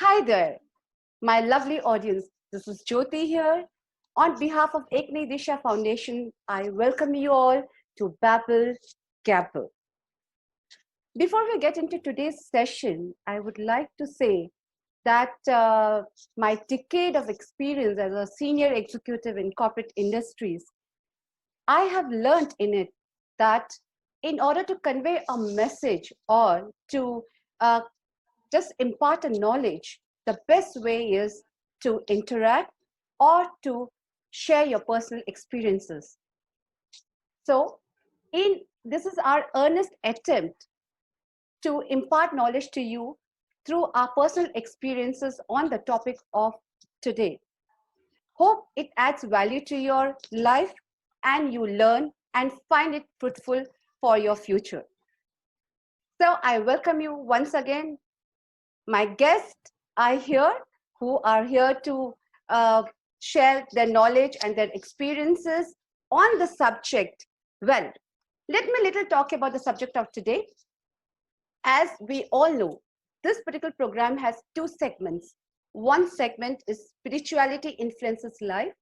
Hi there, my lovely audience. This is Jyoti here. On behalf of Ekni Disha Foundation, I welcome you all to Babel Gabble. Before we get into today's session, I would like to say that my decade of experience as a senior executive in corporate industries, I have learned in it that in order to convey a message or to uh, just impart a knowledge, the best way is to interact or to share your personal experiences. So, in this is our earnest attempt to impart knowledge to you through our personal experiences on the topic of today. Hope it adds value to your life and you learn and find it fruitful for your future. So I welcome you once again. My guests are here who are here to uh, share their knowledge and their experiences on the subject. Well, let me little talk about the subject of today. As we all know, this particular program has two segments. One segment is spirituality influences life,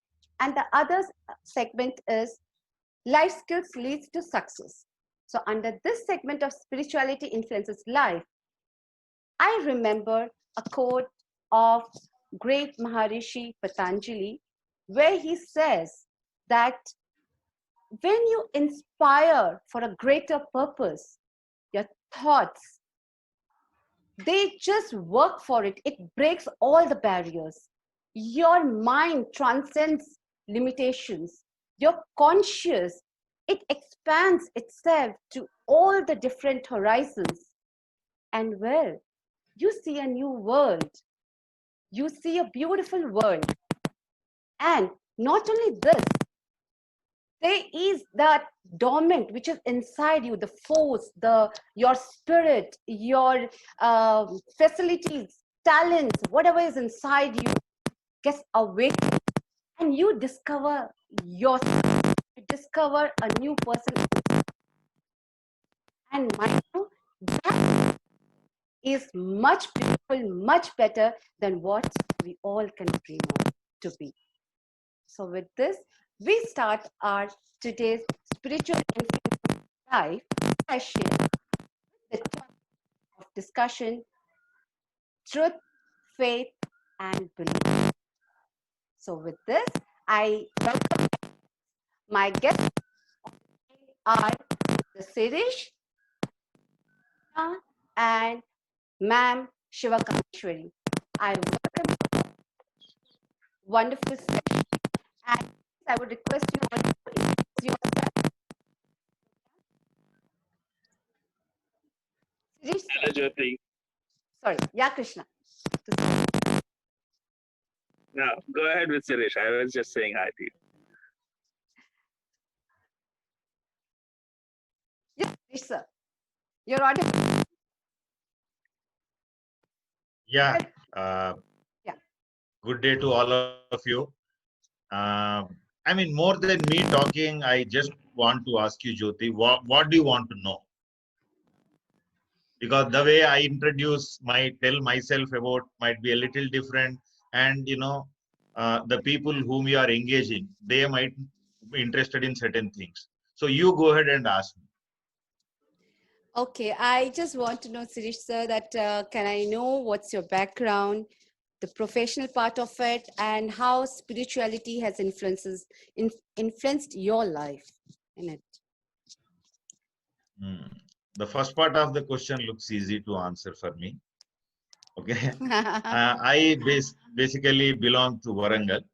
and the other segment is life skills leads to success. So under this segment of spirituality influences life, I remember a quote of great Maharishi Patanjali, where he says that when you inspire for a greater purpose, your thoughts, they just work for it. It breaks all the barriers. Your mind transcends limitations. Your conscious, it expands itself to all the different horizons. And well, you see a new world. You see a beautiful world. And not only this, there is that dormant which is inside you, the force, the your spirit, your facilities, talents, whatever is inside you gets awakened, and you discover yourself. You discover a new person, and mind you, that is much beautiful, much better than what we all can dream of to be. So with this, we start our today's spiritual influence life session, the topic of discussion, truth, faith, and belief. So with this, I welcome my guests are the Sirish and Ma'am Shivakameshwari. I welcome wonderful session, and I would request you all to introduce yourself. Sirish, Hello, Jyoti. sorry, yeah, Krishna. No, go ahead with Suresh. I was just saying hi to you. Yes, Sirish, sir. You're audible. Yeah, Well, uh, yeah. good day to all of you. I mean, more than me talking, I just want to ask you, Jyoti, what do you want to know? Because the way I tell myself about might be a little different, and the people whom you are engaging, they might be interested in certain things. So you go ahead and ask me. Okay, I just want to know, Sirish sir, that can I know what's your background, the professional part of it, and how spirituality has influenced your life in it? Hmm. The first part of the question looks easy to answer for me. Okay, basically belong to Warangal.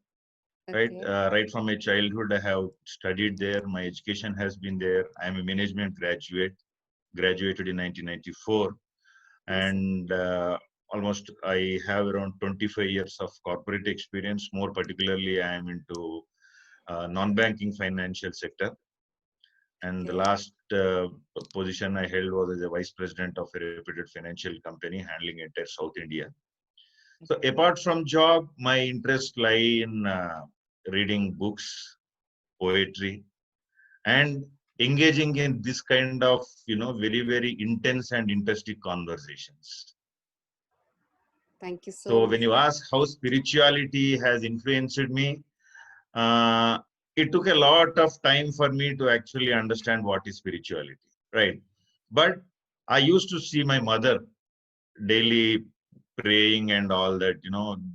Right, Okay. right from my childhood, I have studied there. My education has been there. I am a management graduate, graduated in 1994, Yes, sir. and almost I have around 25 years of corporate experience. More particularly, I am into non-banking financial sector. And the Okay. last position I held was as a vice president of a reputed financial company handling entire South India. So Okay. apart from job, my interest lie in reading books, poetry, and engaging in this kind of very intense and interesting conversations. Thank you so So much. when you ask how spirituality has influenced me, uh, it took a lot of time for me to actually understand what is spirituality, right? But I used to see my mother daily praying and all that.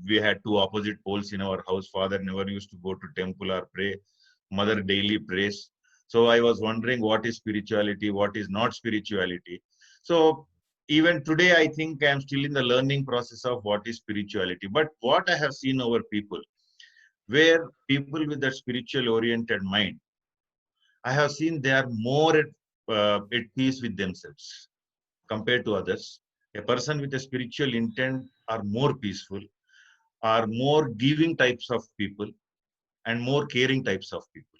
We had two opposite poles in our house. Father never used to go to temple or pray. Mother daily prays. So I was wondering what is spirituality, what is not spirituality. So even today, I think I'm still in the learning process of what is spirituality. But what I have seen over people, where people with that spiritual oriented mind, I have seen they are more at peace with themselves compared to others. A person with a spiritual intent are more peaceful, are more giving types of people, and more caring types of people.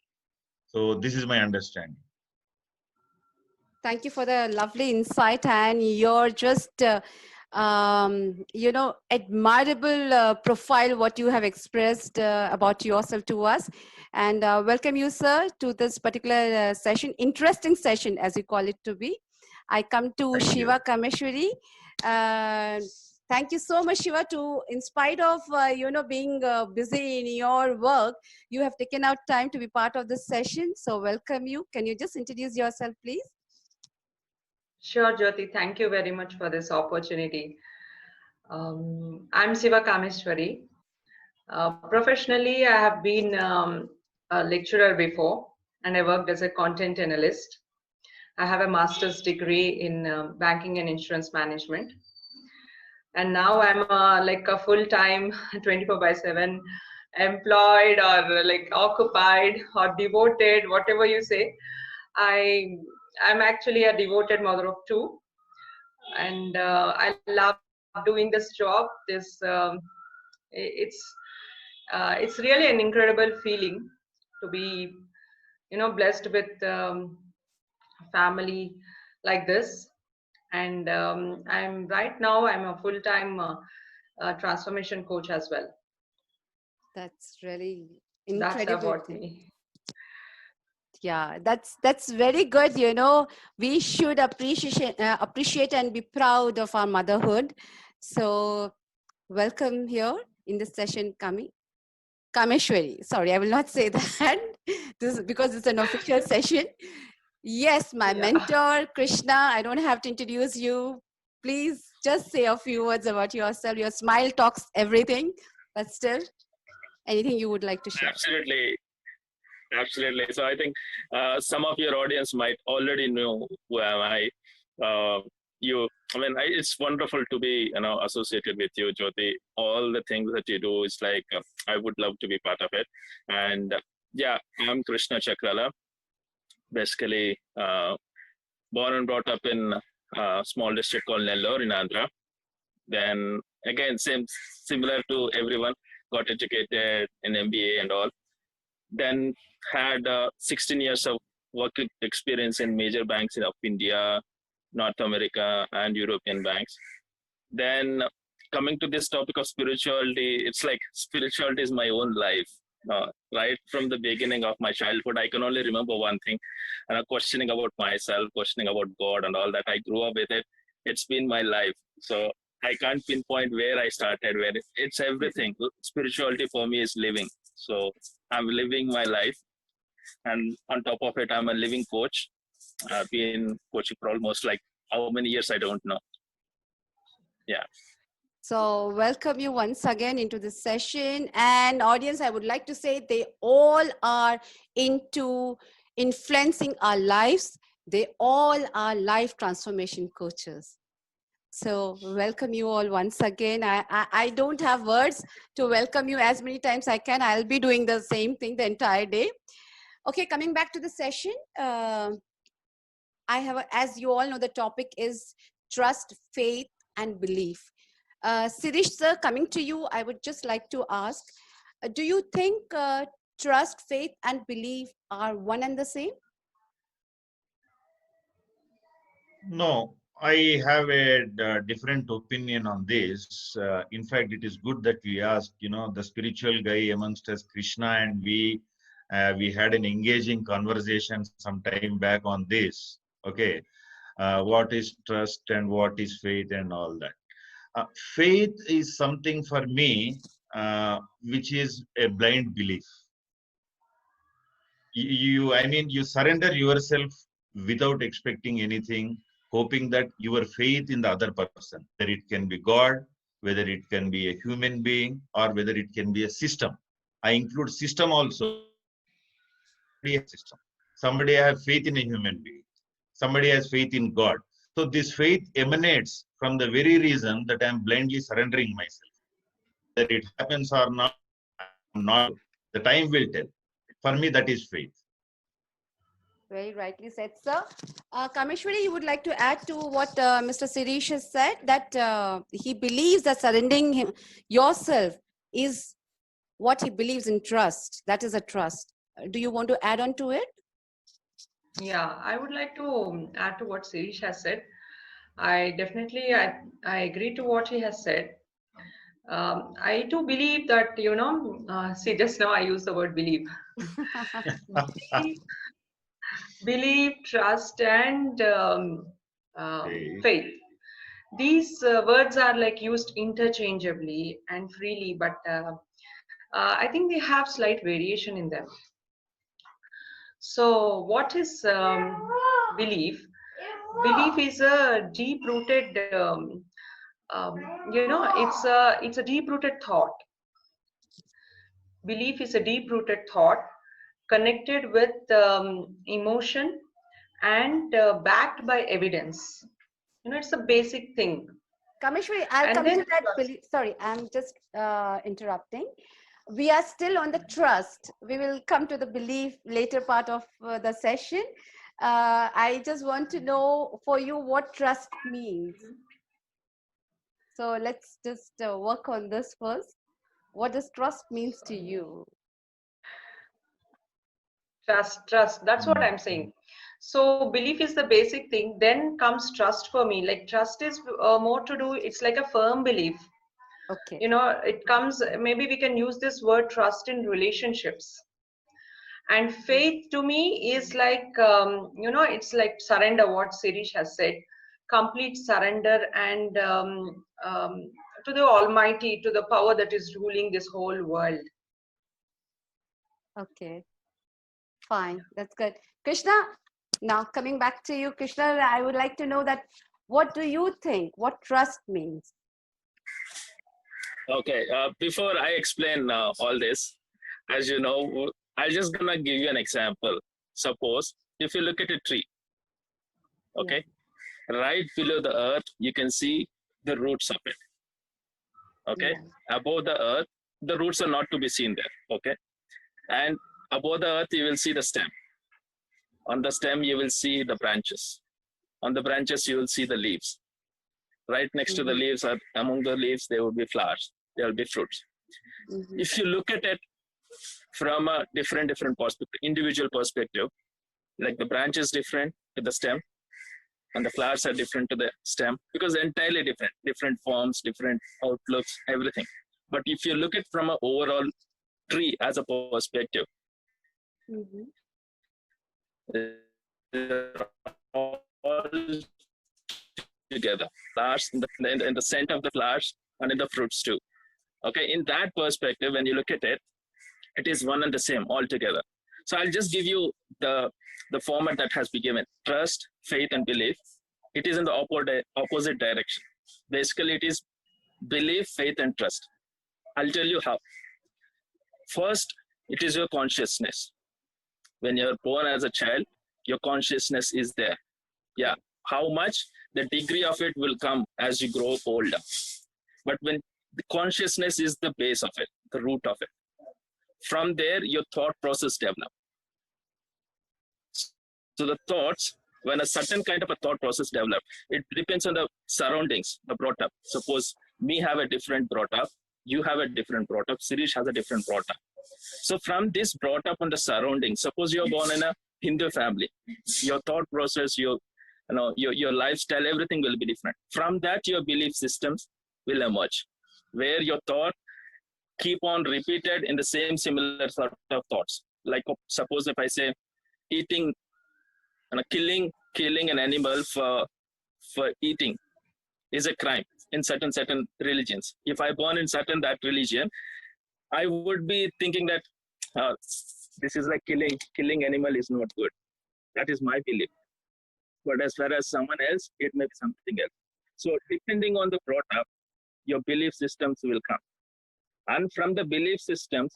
So this is my understanding. Thank you for the lovely insight, and you're just, admirable profile what you have expressed about yourself to us. And welcome you, sir, to this particular session, interesting session, as you call it to be. I come to Thank you. Shiva Kameshwari. Thank you so much, Shiva, in spite of, being busy in your work, you have taken out time to be part of this session. So welcome you. Can you just introduce yourself, please? Sure, Jyoti. Thank you very much for this opportunity. I'm Siva Kameshwari. Professionally, I have been a lecturer before, and I worked as a content analyst. I have a master's degree in banking and insurance management. And now I'm like a full-time 24/7 employed, or like occupied or devoted, whatever you say. I'm actually a devoted mother of two, and I love doing this job. It's really an incredible feeling to be, blessed with family like this. And I'm a full-time transformation coach as well. That's really That's incredible about thing. me. Yeah, that's very good. We should appreciate and be proud of our motherhood. So welcome here in this session, Kameshwari. Sorry, I will not say that. This is because it's an official session. Yes, my Yeah. mentor, Krishna. I don't have to introduce you. Please just say a few words about yourself. Your smile talks everything, but still, anything you would like to share? Absolutely. Absolutely. So I think some of your audience might already know who am I. It's wonderful to be, associated with you, Jyoti. All the things that you do is like, I would love to be part of it. And yeah, I'm Krishna Chakrala. Basically, born and brought up in a small district called Nellore in Andhra. Then again, similar to everyone, got educated in MBA and all. Then had 16 years of work experience in major banks of India, North America, and European banks. Then coming to this topic of spirituality, it's like spirituality is my own life. Right from the beginning of my childhood, I can only remember one thing, questioning about myself, questioning about God and all that. I grew up with it. It's been my life. So I can't pinpoint where I started, where it's everything. Spirituality for me is living. So I'm living my life. And on top of it, I'm a living coach. I've been coaching for almost like how many years, I don't know. Yeah. So welcome you once again into this session. And audience, I would like to say they all are into influencing our lives. They all are life transformation coaches. So welcome you all once again. I don't have words to welcome you as many times I can. I'll be doing the same thing the entire day. Okay, coming back to the session. As you all know, the topic is trust, faith, and belief. Sirish sir, coming to you, I would just like to ask, do you think trust, faith, and belief are one and the same? No, I have a different opinion on this. In fact, it is good that we asked, the spiritual guy amongst us, Krishna, and we had an engaging conversation some time back on this. Okay, what is trust and what is faith and all that. Faith is something for me which is a blind belief. You surrender yourself without expecting anything, hoping that your faith in the other person, whether it can be God, whether it can be a human being, or whether it can be a system. I include system also. System. Somebody has faith in a human being. Somebody has faith in God. So this faith emanates from the very reason that I am blindly surrendering myself. Whether it happens or not, I'm not. The time will tell. For me, that is faith. Very rightly said, sir. Kameshwari, you would like to add to what Mr. Sirish has said, that he believes that surrendering yourself is what he believes in trust. That is a trust. Do you want to add on to it? Yeah, I would like to add to what Sirish has said. I definitely I agree to what he has said. I do believe that, see, just now I used the word believe. Believe, trust, and faith. These words are like used interchangeably and freely, but I think they have slight variation in them. So, what is belief? Belief is a deep-rooted, it's a deep-rooted thought. Belief is a deep-rooted thought connected with emotion and backed by evidence. It's a basic thing. Kameshwari, I'll come to that belief. Sorry, I'm just interrupting. We are still on the trust. We will come to the belief later part of the session. I just want to know for you what trust means. So let's just work on this first. What does trust means to you? Trust. That's what I'm saying. So belief is the basic thing. Then comes trust for me. Like trust is more to do. It's like a firm belief. Okay. It comes. Maybe we can use this word trust in relationships. And faith to me is like, it's like surrender. What Sirish has said, complete surrender and to the Almighty, to the power that is ruling this whole world. Okay. Fine, that's good. Krishna, now coming back to you, Krishna, I would like to know that what do you think, what trust means? Okay, before I explain all this, as you know, I'm just gonna give you an example. Suppose if you look at a tree, okay, right below the earth, you can see the roots of it. Okay, above the earth, the roots are not to be seen there. Okay, and above the earth, you will see the stem. On the stem, you will see the branches. On the branches, you will see the leaves. Right next to the leaves, or among the leaves, there will be flowers. There will be fruits. If you look at it from a different perspective, individual perspective, like the branch is different to the stem, and the flowers are different to the stem, because they're entirely different forms, different outlooks, everything. But if you look at from an overall tree as a perspective, all together, flowers in the center of the flowers and in the fruits too. Okay, in that perspective, when you look at it, it is one and the same altogether. So I'll just give you the format that has been given: trust, faith, and belief. It is in the opposite direction. Basically, it is belief, faith, and trust. I'll tell you how. First, it is your consciousness. When you're born as a child, your consciousness is there. Yeah, how much? The degree of it will come as you grow older. But when the consciousness is the base of it, the root of it. From there, your thought process develops. So the thoughts, when a certain kind of a thought process develops, it depends on the surroundings, the brought up. Suppose me have a different brought up, you have a different brought up, Sirish has a different brought up. So from this brought up on the surroundings, suppose you're born in a Hindu family, your thought process, your lifestyle, everything will be different. From that, your belief systems will emerge, where your thought keep on repeated in the same similar sort of thoughts. Like suppose if I say eating, killing an animal for eating is a crime. in certain religions. If I born in certain that religion, I would be thinking that this is like killing animal is not good. That is my belief. But as far as someone else, it may be something else. So depending on the brought up, your belief systems will come. And from the belief systems,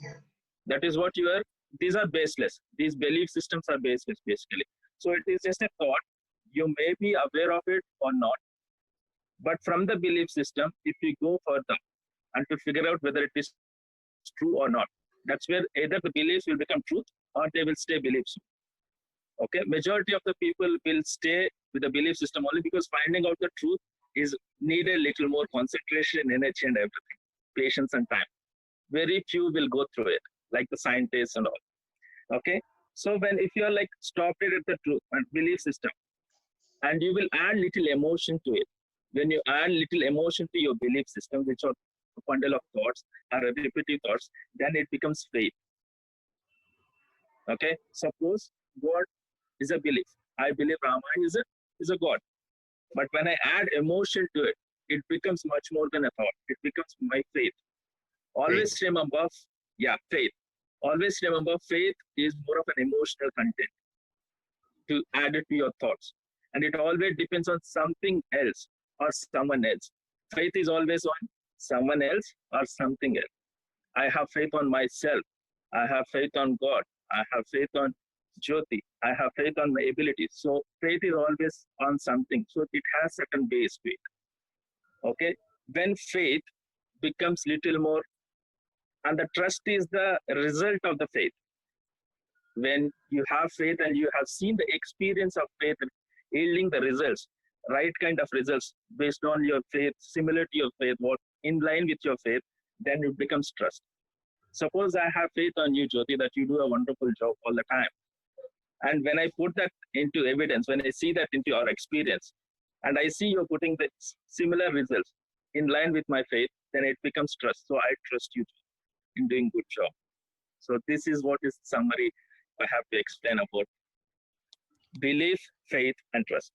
that is what you are, these are baseless. These belief systems are baseless, basically. So it is just a thought. You may be aware of it or not. But from the belief system, if you go further and to figure out whether it is true or not, that's where either the beliefs will become truth or they will stay beliefs. Okay, majority of the people will stay with the belief system only because finding out the truth is need a little more concentration, energy, and everything, patience and time. Very few will go through it, like the scientists and all. Okay, so if you are like stopped it at the truth and belief system, and you will add little emotion to it. When you add little emotion to your belief system, which are a bundle of thoughts or repetitive thoughts, then it becomes faith. Okay, suppose God is a belief. I believe Rama is a God. But when I add emotion to it, it becomes much more than a thought. It becomes my faith. Always remember, faith. Always remember, faith is more of an emotional content to add it to your thoughts. And it always depends on something else or someone else. Faith is always on someone else or something else. I have faith on myself. I have faith on God. I have faith on Jyoti. I have faith on my abilities. So faith is always on something. So it has certain base to it. Okay. When faith becomes little more, and the trust is the result of the faith. When you have faith and you have seen the experience of faith yielding the results, right kind of results based on your faith, similar to your faith, what in line with your faith, then it becomes trust. Suppose I have faith on you, Jyoti, that you do a wonderful job all the time. And when I put that into evidence, when I see that into our experience, and I see you're putting the similar results in line with my faith, then it becomes trust. So I trust you in doing good job. So this is what is summary I have to explain about belief, faith, and trust.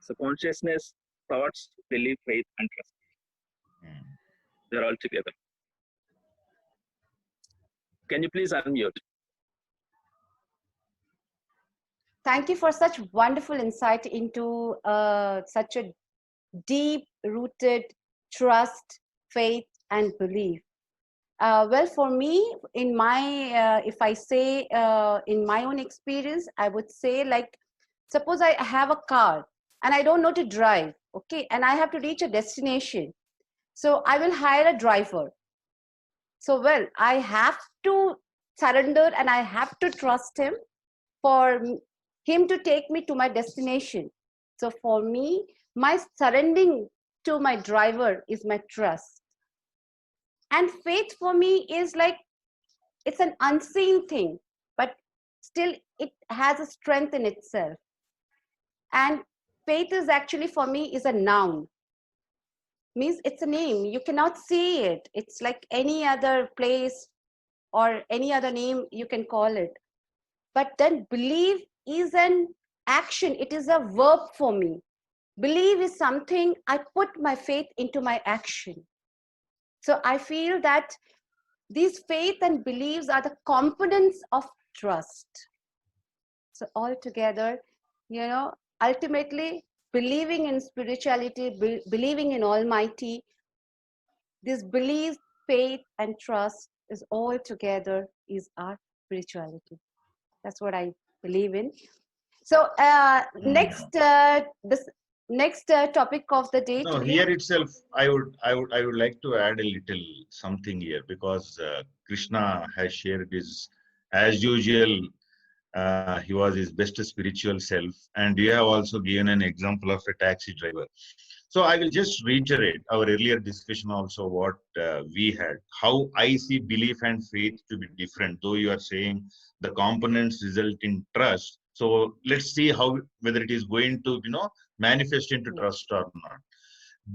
So consciousness, thoughts, belief, faith, and trust. They're all together. Can you please unmute? Thank you for such wonderful insight into such a deep-rooted trust, faith, and belief. Well, for me, in my, if I say in my own experience, I would say like, suppose I have a car and I don't know to drive, okay, and I have to reach a destination. So I will hire a driver. So, well, I have to surrender and I have to trust him for him to take me to my destination. So for me, my surrendering to my driver is my trust. And faith for me is like, it's an unseen thing, but still it has a strength in itself. And faith is actually for me is a noun. Means it's a name. You cannot see it. It's like any other place or any other name you can call it. But then believe is an action. It is a verb for me. Believe is something I put my faith into my action. So I feel that these faith and beliefs are the components of trust. So altogether, you know, ultimately believing in spirituality, believing in Almighty, this belief, faith, and trust is all together is our spirituality. That's what I believe in. So next, this next topic of the day. No, here itself, I would like to add a little something here because Krishna has shared his, as usual, he was his best spiritual self, and you have also given an example of a taxi driver. So I will just reiterate our earlier discussion also what we had, how I see belief and faith to be different, though you are saying the components result in trust. So let's see how, whether it is going to, manifest into trust or not.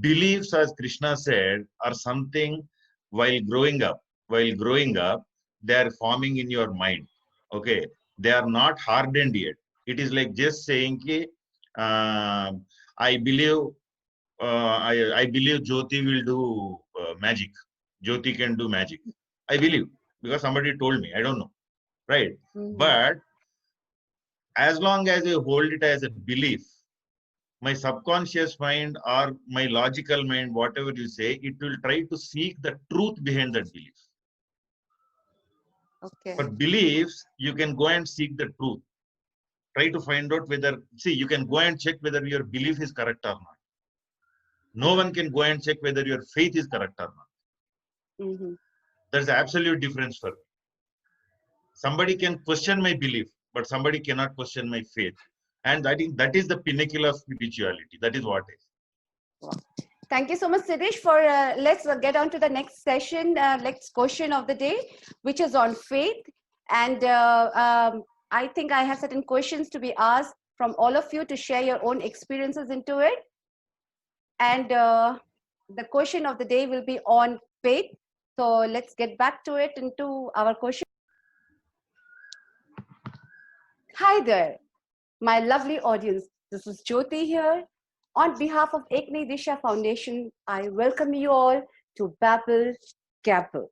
Beliefs, as Krishna said, are something while growing up, they are forming in your mind. Okay. They are not hardened yet. It is like just saying, I believe I believe Jyoti will do magic. Jyoti can do magic. I believe because somebody told me. I don't know, right? But as long as you hold it as a belief, my subconscious mind or my logical mind, whatever you say, it will try to seek the truth behind that belief. Okay. For beliefs, you can go and seek the truth. Try to find out whether, see, you can go and check whether your belief is correct or not. No one can go and check whether your faith is correct or not. There's absolute difference for me. Somebody can question my belief, but somebody cannot question my faith. And I think that is the pinnacle of spirituality. That is what is. Wow. Thank you so much, Siddhesh. For let's get on to the next session, next question of the day, which is on faith. And I think I have certain questions to be asked from all of you to share your own experiences into it. And the question of the day will be on faith. So let's get back to it into our question. Hi there, my lovely audience. This is Jyoti here. On behalf of Ek Nayi Disha Foundation, I welcome you all to Babble Gabble.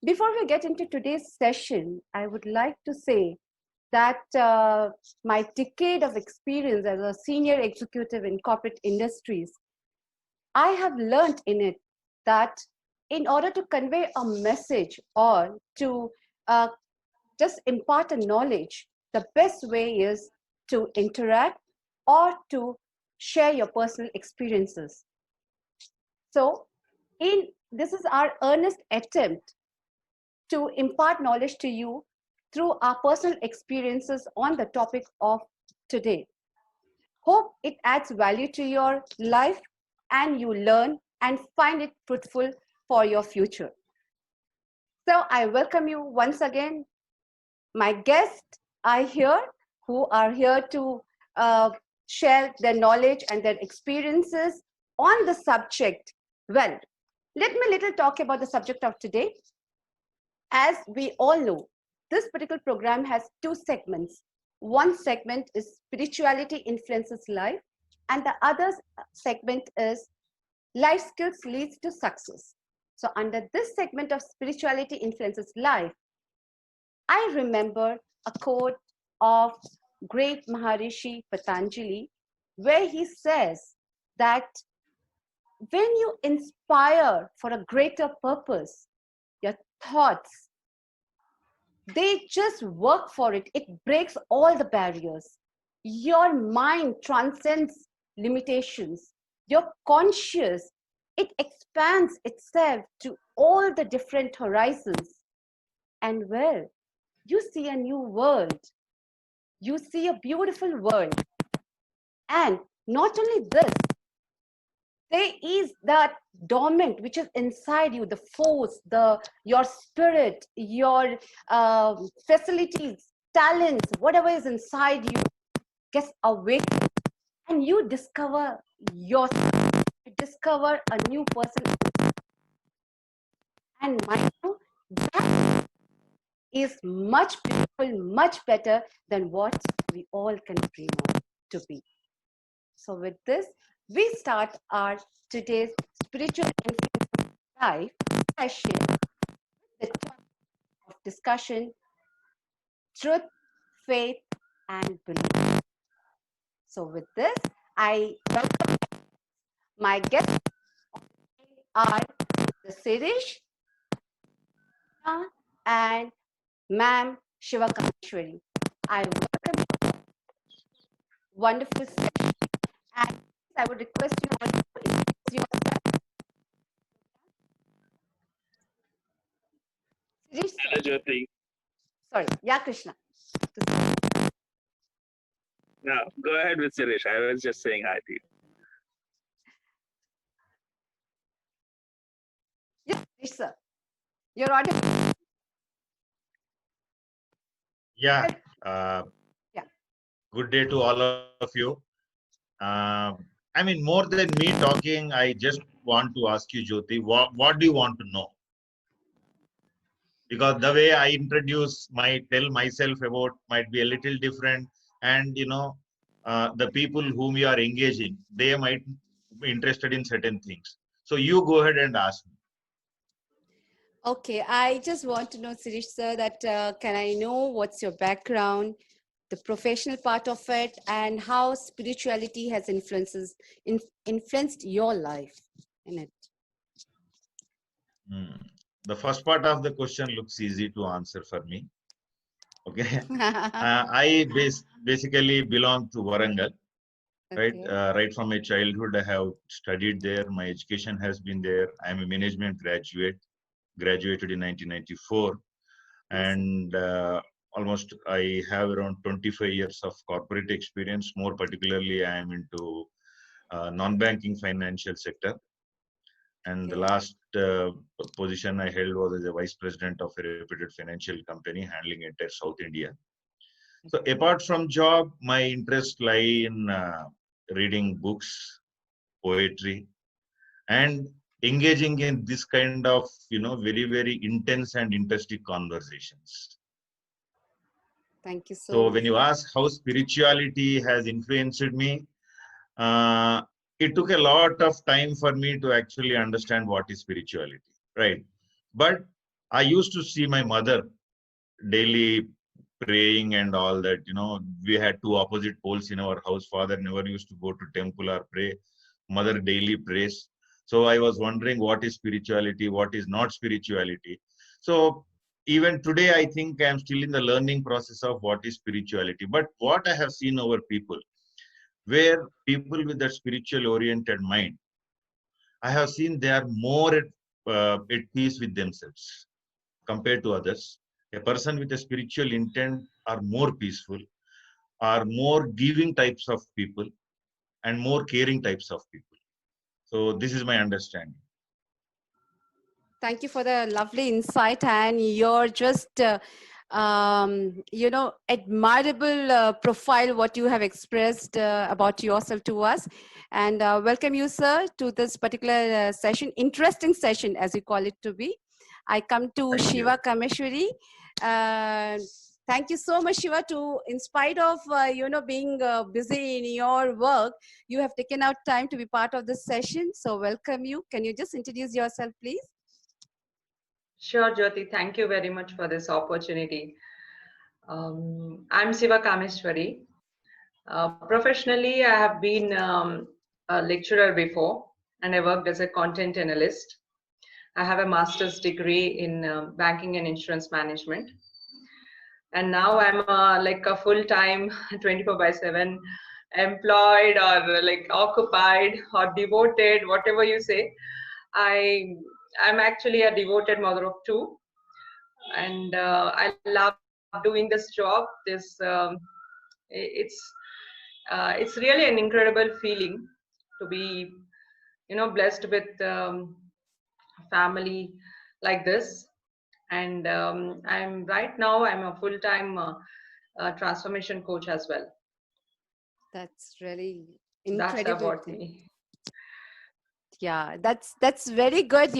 Before we get into today's session, I would like to say that my decade of experience as a senior executive in corporate industries, I have learned in it that in order to convey a message or to just impart a knowledge, the best way is to interact or to share your personal experiences. So this is our earnest attempt to impart knowledge to you through our personal experiences on the topic of today. Hope it adds value to your life and you learn and find it fruitful for your future. So I welcome you once again. My guests are here who are here to share their knowledge and their experiences on the subject. Well, let me little talk about the subject of today. As we all know, this particular program has two segments. One segment is spirituality influences life, and the other segment is life skills leads to success. So under this segment of spirituality influences life, I remember a quote of great Maharishi Patanjali, where he says that when you inspire for a greater purpose, your thoughts, they just work for it. It breaks all the barriers. Your mind transcends limitations. Your conscious, it expands itself to all the different horizons. And well, you see a new world. You see a beautiful world. And not only this, there is that dormant which is inside you, the force, your spirit, your facilities, talents, whatever is inside you gets awakened, and you discover yourself. You discover a new person. And mind you, that is much beautiful, much better than what we all can dream of to be. So with this, we start our today's spiritual influence live session with the topic of discussion, truth, faith, and belief. So with this, I welcome my guests are the Siddhesh and Ma'am Shiva Kameshwari. I welcome you. Wonderful session. And I would request you all to introduce yourself. Siddhesh, Hello, Jyoti. sorry, yeah, Krishna. No, go ahead with Suresh. I was just saying hi to you. Yes, sir. You're audible. Yeah. Yeah. Good day to all of you. I mean, more than me talking, I just want to ask you, Jyoti, what do you want to know? Because the way I tell myself about might be a little different, and the people whom you are engaging, they might interested in certain things. So you go ahead and ask me. Okay, I just want to know, Sirish sir, that can I know what's your background, the professional part of it, and how spirituality has influenced your life in it? The first part of the question looks easy to answer for me. Okay. I basically belong to Warangal. Right, Okay. right from my childhood, I have studied there. My education has been there. I am a management graduate, graduated in 1994, and almost I have around 25 years of corporate experience. More particularly, I am into non-banking financial sector. And the Okay. last position I held was as a vice president of a reputed financial company handling entire South India. So Okay. apart from job, my interest lie in reading books, poetry, and engaging in this kind of very, very intense and interesting conversations. Thank you so So much. when you ask how spirituality has influenced me, uh, it took a lot of time for me to actually understand what is spirituality, right? But I used to see my mother daily praying and all that. We had two opposite poles in our house. Father never used to go to temple or pray. Mother daily prays. So I was wondering what is spirituality, what is not spirituality. So even today, I think I'm still in the learning process of what is spirituality. But what I have seen over people, where people with that spiritual oriented mind, I have seen they are more at peace with themselves compared to others. A person with a spiritual intent are more peaceful, are more giving types of people, and more caring types of people. So this is my understanding. Thank you for the lovely insight, and you're just, admirable profile what you have expressed about yourself to us. And welcome you, sir, to this particular session, interesting session, as we call it to be. I come to Thank you. Shiva Kameshwari. Thank you so much, Shiva, in spite of, being busy in your work, you have taken out time to be part of this session. So welcome you. Can you just introduce yourself, please? Sure, Jyoti. Thank you very much for this opportunity. I'm Siva Kameshwari. Professionally, I have been a lecturer before, and I worked as a content analyst. I have a master's degree in banking and insurance management. And now I'm like a full-time 24/7 employed, or like occupied or devoted, whatever you say. I'm actually a devoted mother of two, and I love doing this job. It's really an incredible feeling to be, blessed with family like this. And I'm a full-time transformation coach as well. That's really That's incredible about thing. me. Yeah, that's very good.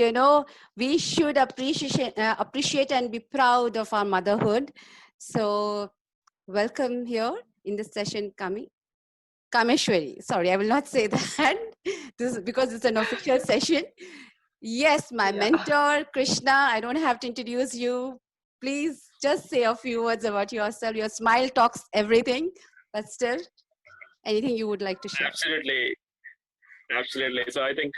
We should appreciate and be proud of our motherhood. So welcome here in this session, Kameshwari. Sorry, I will not say that. This is because it's an official session. Yes, my Yeah. mentor, Krishna. I don't have to introduce you. Please just say a few words about yourself. Your smile talks everything, but still, anything you would like to share? Absolutely. So I think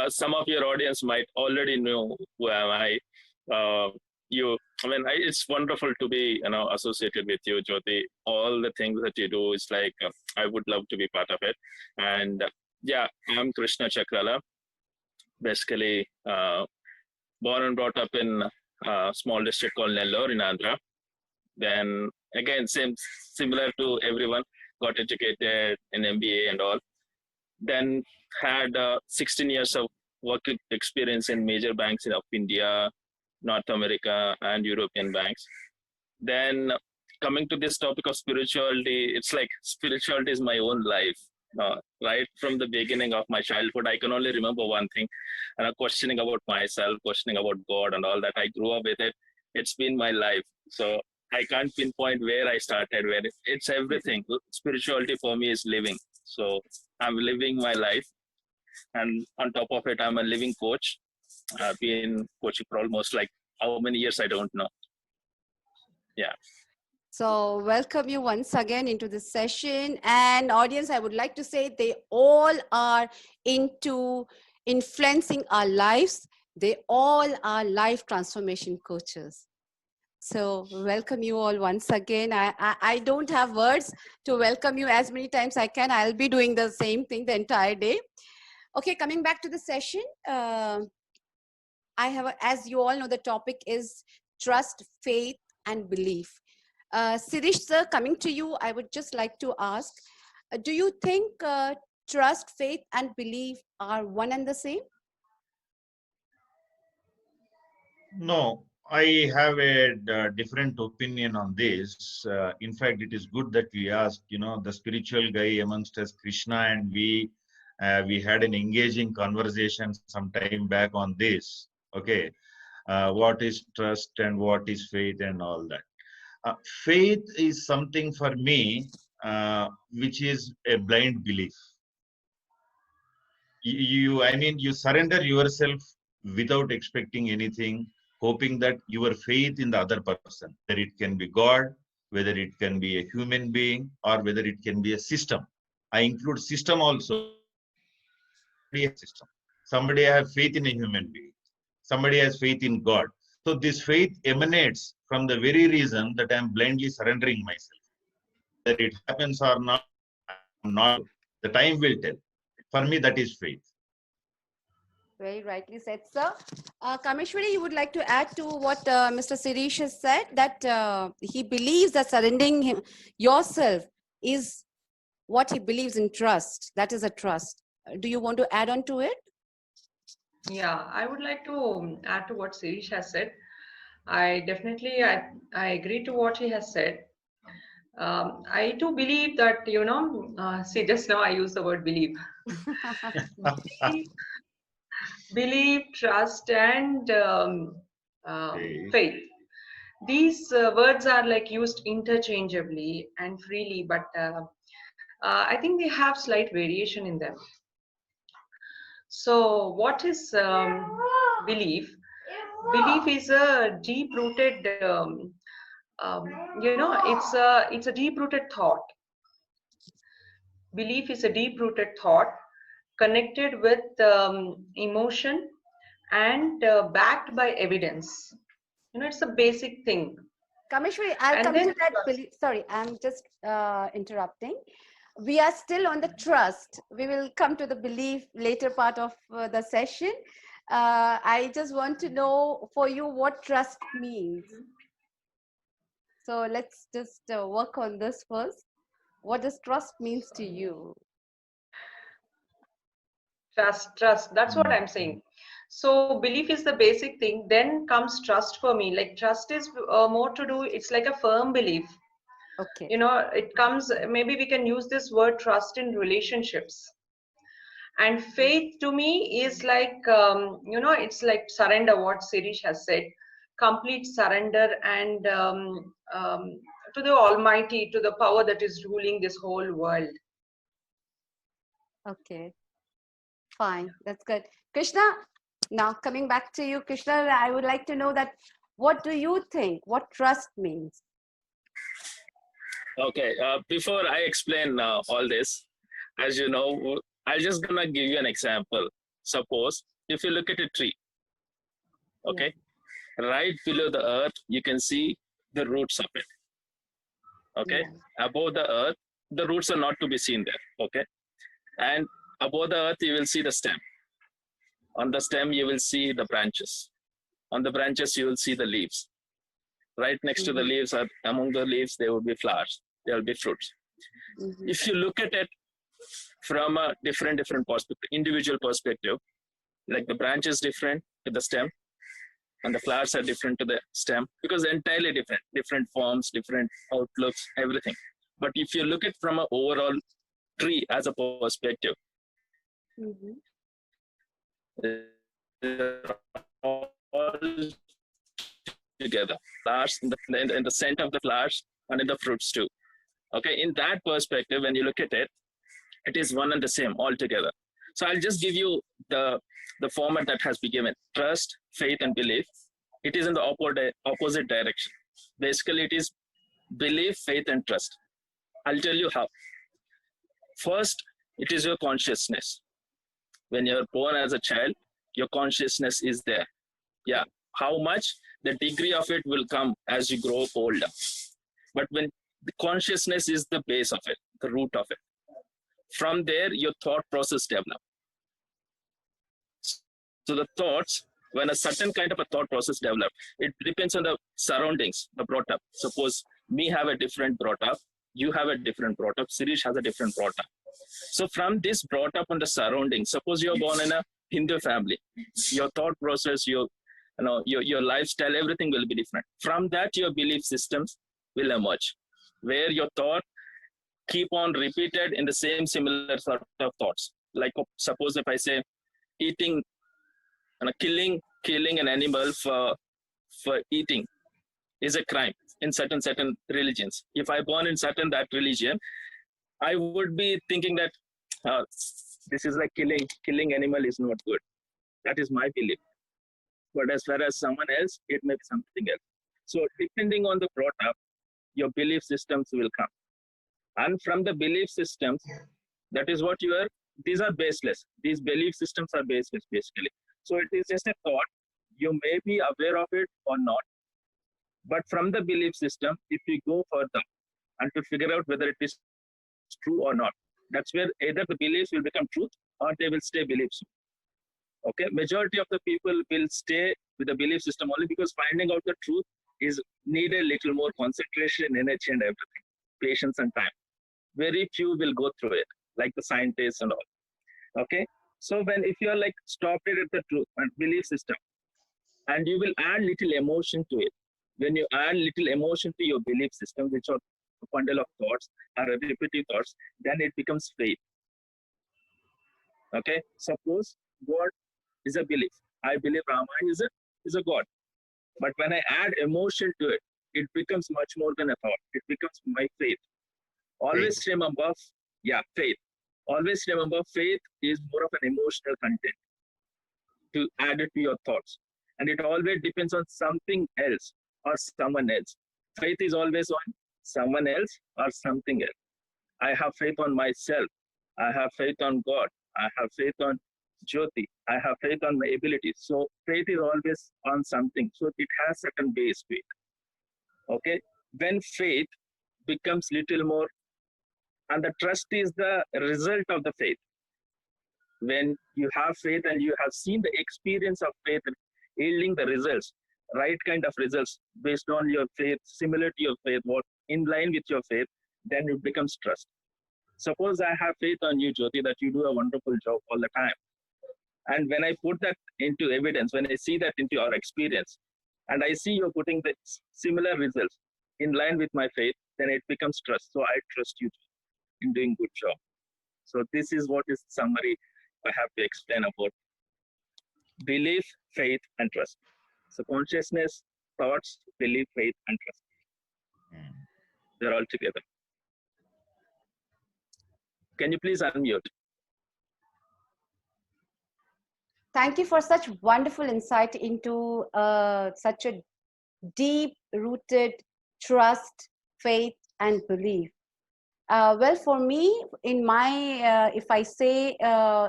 some of your audience might already know who am I. It's wonderful to be, associated with you, Jyoti. All the things that you do is like, I would love to be part of it. And yeah, I'm Krishna Chakrala. Basically, born and brought up in a small district called Nellore in Andhra. Then again, similar to everyone, got educated in MBA and all. Then had 16 years of work experience in major banks of India, North America, and European banks. Then coming to this topic of spirituality, it's like spirituality is my own life. Right from the beginning of my childhood, I can only remember one thing, questioning about myself, questioning about God and all that. I grew up with it. It's been my life. So I can't pinpoint where I started, where it's everything. Spirituality for me is living. So I'm living my life. And on top of it, I'm a living coach. I've been coaching for almost like how many years, I don't know. Yeah. So welcome you once again into this session. And audience, I would like to say they all are into influencing our lives. They all are life transformation coaches. So welcome you all once again. I don't have words to welcome you as many times I can. I'll be doing the same thing the entire day. Okay, coming back to the session. As you all know, the topic is trust, faith, and belief. Sirish sir, coming to you, I would just like to ask, do you think trust, faith, and belief are one and the same? No, I have a different opinion on this. In fact, it is good that we asked, the spiritual guy amongst us, Krishna, and we had an engaging conversation some time back on this. Okay, what is trust and what is faith and all that. Faith is something for me which is a blind belief. You surrender yourself without expecting anything, hoping that your faith in the other person, whether it can be God, whether it can be a human being, or whether it can be a system. I include system also. System. Somebody has faith in a human being. Somebody has faith in God. So this faith emanates from the very reason that I am blindly surrendering myself. Whether it happens or not, I'm not. The time will tell. For me, that is faith. Very rightly said, sir. Kameshwari, you would like to add to what Mr. Sirish has said, that he believes that surrendering yourself is what he believes in trust. That is a trust. Do you want to add on to it? Yeah, I would like to add to what Sirish has said. I definitely I agree to what he has said. I too believe that, see, just now I used the word believe. Believe, trust, and faith. These words are like used interchangeably and freely, but I think they have slight variation in them. So what is belief? Belief is a deep-rooted, it's a deep-rooted thought. Belief is a deep-rooted thought connected with emotion and backed by evidence. It's a basic thing. Kameshwari, I'll come to that belief. Sorry, I'm just interrupting. We are still on the trust. We will come to the belief later part of the session. I just want to know for you what trust means. So let's just work on this first. What does trust means to you? Trust. That's what I'm saying. So belief is the basic thing. Then comes trust for me. Like trust is more to do. It's like a firm belief. Okay. It comes. Maybe we can use this word trust in relationships. And faith to me is like it's like surrender. What Sirish has said, complete surrender and to the Almighty, to the power that is ruling this whole world. Okay. Fine, that's good. Krishna, now coming back to you, Krishna, I would like to know that what do you think, what trust means? Okay, before I explain all this, as you know, I'm just gonna give you an example. Suppose if you look at a tree, okay, right below the earth, you can see the roots of it. Okay, above the earth, the roots are not to be seen there. Okay, and above the earth, you will see the stem. On the stem, you will see the branches. On the branches, you will see the leaves. Right next to the leaves, among the leaves, there will be flowers. There will be fruits. If you look at it from a different perspective, individual perspective, like the branch is different to the stem, and the flowers are different to the stem, because they're entirely different forms, different outlooks, everything. But if you look at from an overall tree as a perspective, all together, flowers in the scent of the flowers and in the fruits too. Okay, in that perspective, when you look at it, it is one and the same altogether. So I'll just give you the format that has been given: trust, faith, and belief. It is in the opposite direction. Basically, it is belief, faith, and trust. I'll tell you how. First, it is your consciousness. When you're born as a child, your consciousness is there. Yeah. How much? The degree of it will come as you grow older. But when the consciousness is the base of it, the root of it. From there, your thought process develops. So the thoughts, when a certain kind of a thought process develops, it depends on the surroundings, the brought up. Suppose me have a different brought up, you have a different brought up, Sirish has a different brought up. So from this brought up on the surroundings, suppose you're born in a Hindu family, your thought process, your lifestyle, everything will be different. From that, your belief systems will emerge, where your thought keep on repeated in the same similar sort of thoughts. Like suppose if I say eating, killing an animal for eating is a crime in certain religions. If I born in that religion, I would be thinking that this is like killing animal is not good. That is my belief. But as far as someone else, it may be something else. So depending on the brought up, your belief systems will come. And from the belief systems, that is what these are baseless. These belief systems are baseless, basically. So it is just a thought. You may be aware of it or not. But from the belief system, if you go further and to figure out whether it is true or not, that's where either the beliefs will become truth or they will stay beliefs. Okay, majority of the people will stay with the belief system only because finding out the truth is need a little more concentration, energy, and everything, patience and time. Very few will go through it, like the scientists and all. Okay, so if you are like stopped it at the truth and belief system, and you will add little emotion to it. When you add little emotion to your belief system, which are a bundle of thoughts or repetitive thoughts, then it becomes faith. Okay, suppose God is a belief. I believe Rama is a God. But when I add emotion to it, it becomes much more than a thought. It becomes my faith. Always remember, faith. Always remember, faith is more of an emotional content to add it to your thoughts. And it always depends on something else or someone else. Faith is always on someone else or something else. I have faith on myself. I have faith on God. I have faith on Jyoti. I have faith on my abilities. So faith is always on something. So it has certain base to it. Okay. When faith becomes little more, and the trust is the result of the faith. When you have faith and you have seen the experience of faith yielding the results, right kind of results based on your faith, similar to your faith, what in line with your faith, then it becomes trust. Suppose I have faith on you, Jyoti, that you do a wonderful job all the time. And when I put that into evidence, when I see that into our experience, and I see you're putting the similar results in line with my faith, then it becomes trust. So I trust you in doing good job. So this is what is summary I have to explain about belief, faith, and trust. So consciousness, thoughts, belief, faith, and trust. They're all together. Can you please unmute? Thank you for such wonderful insight into such a deep-rooted trust, faith, and belief. Well, for me, in my, if I say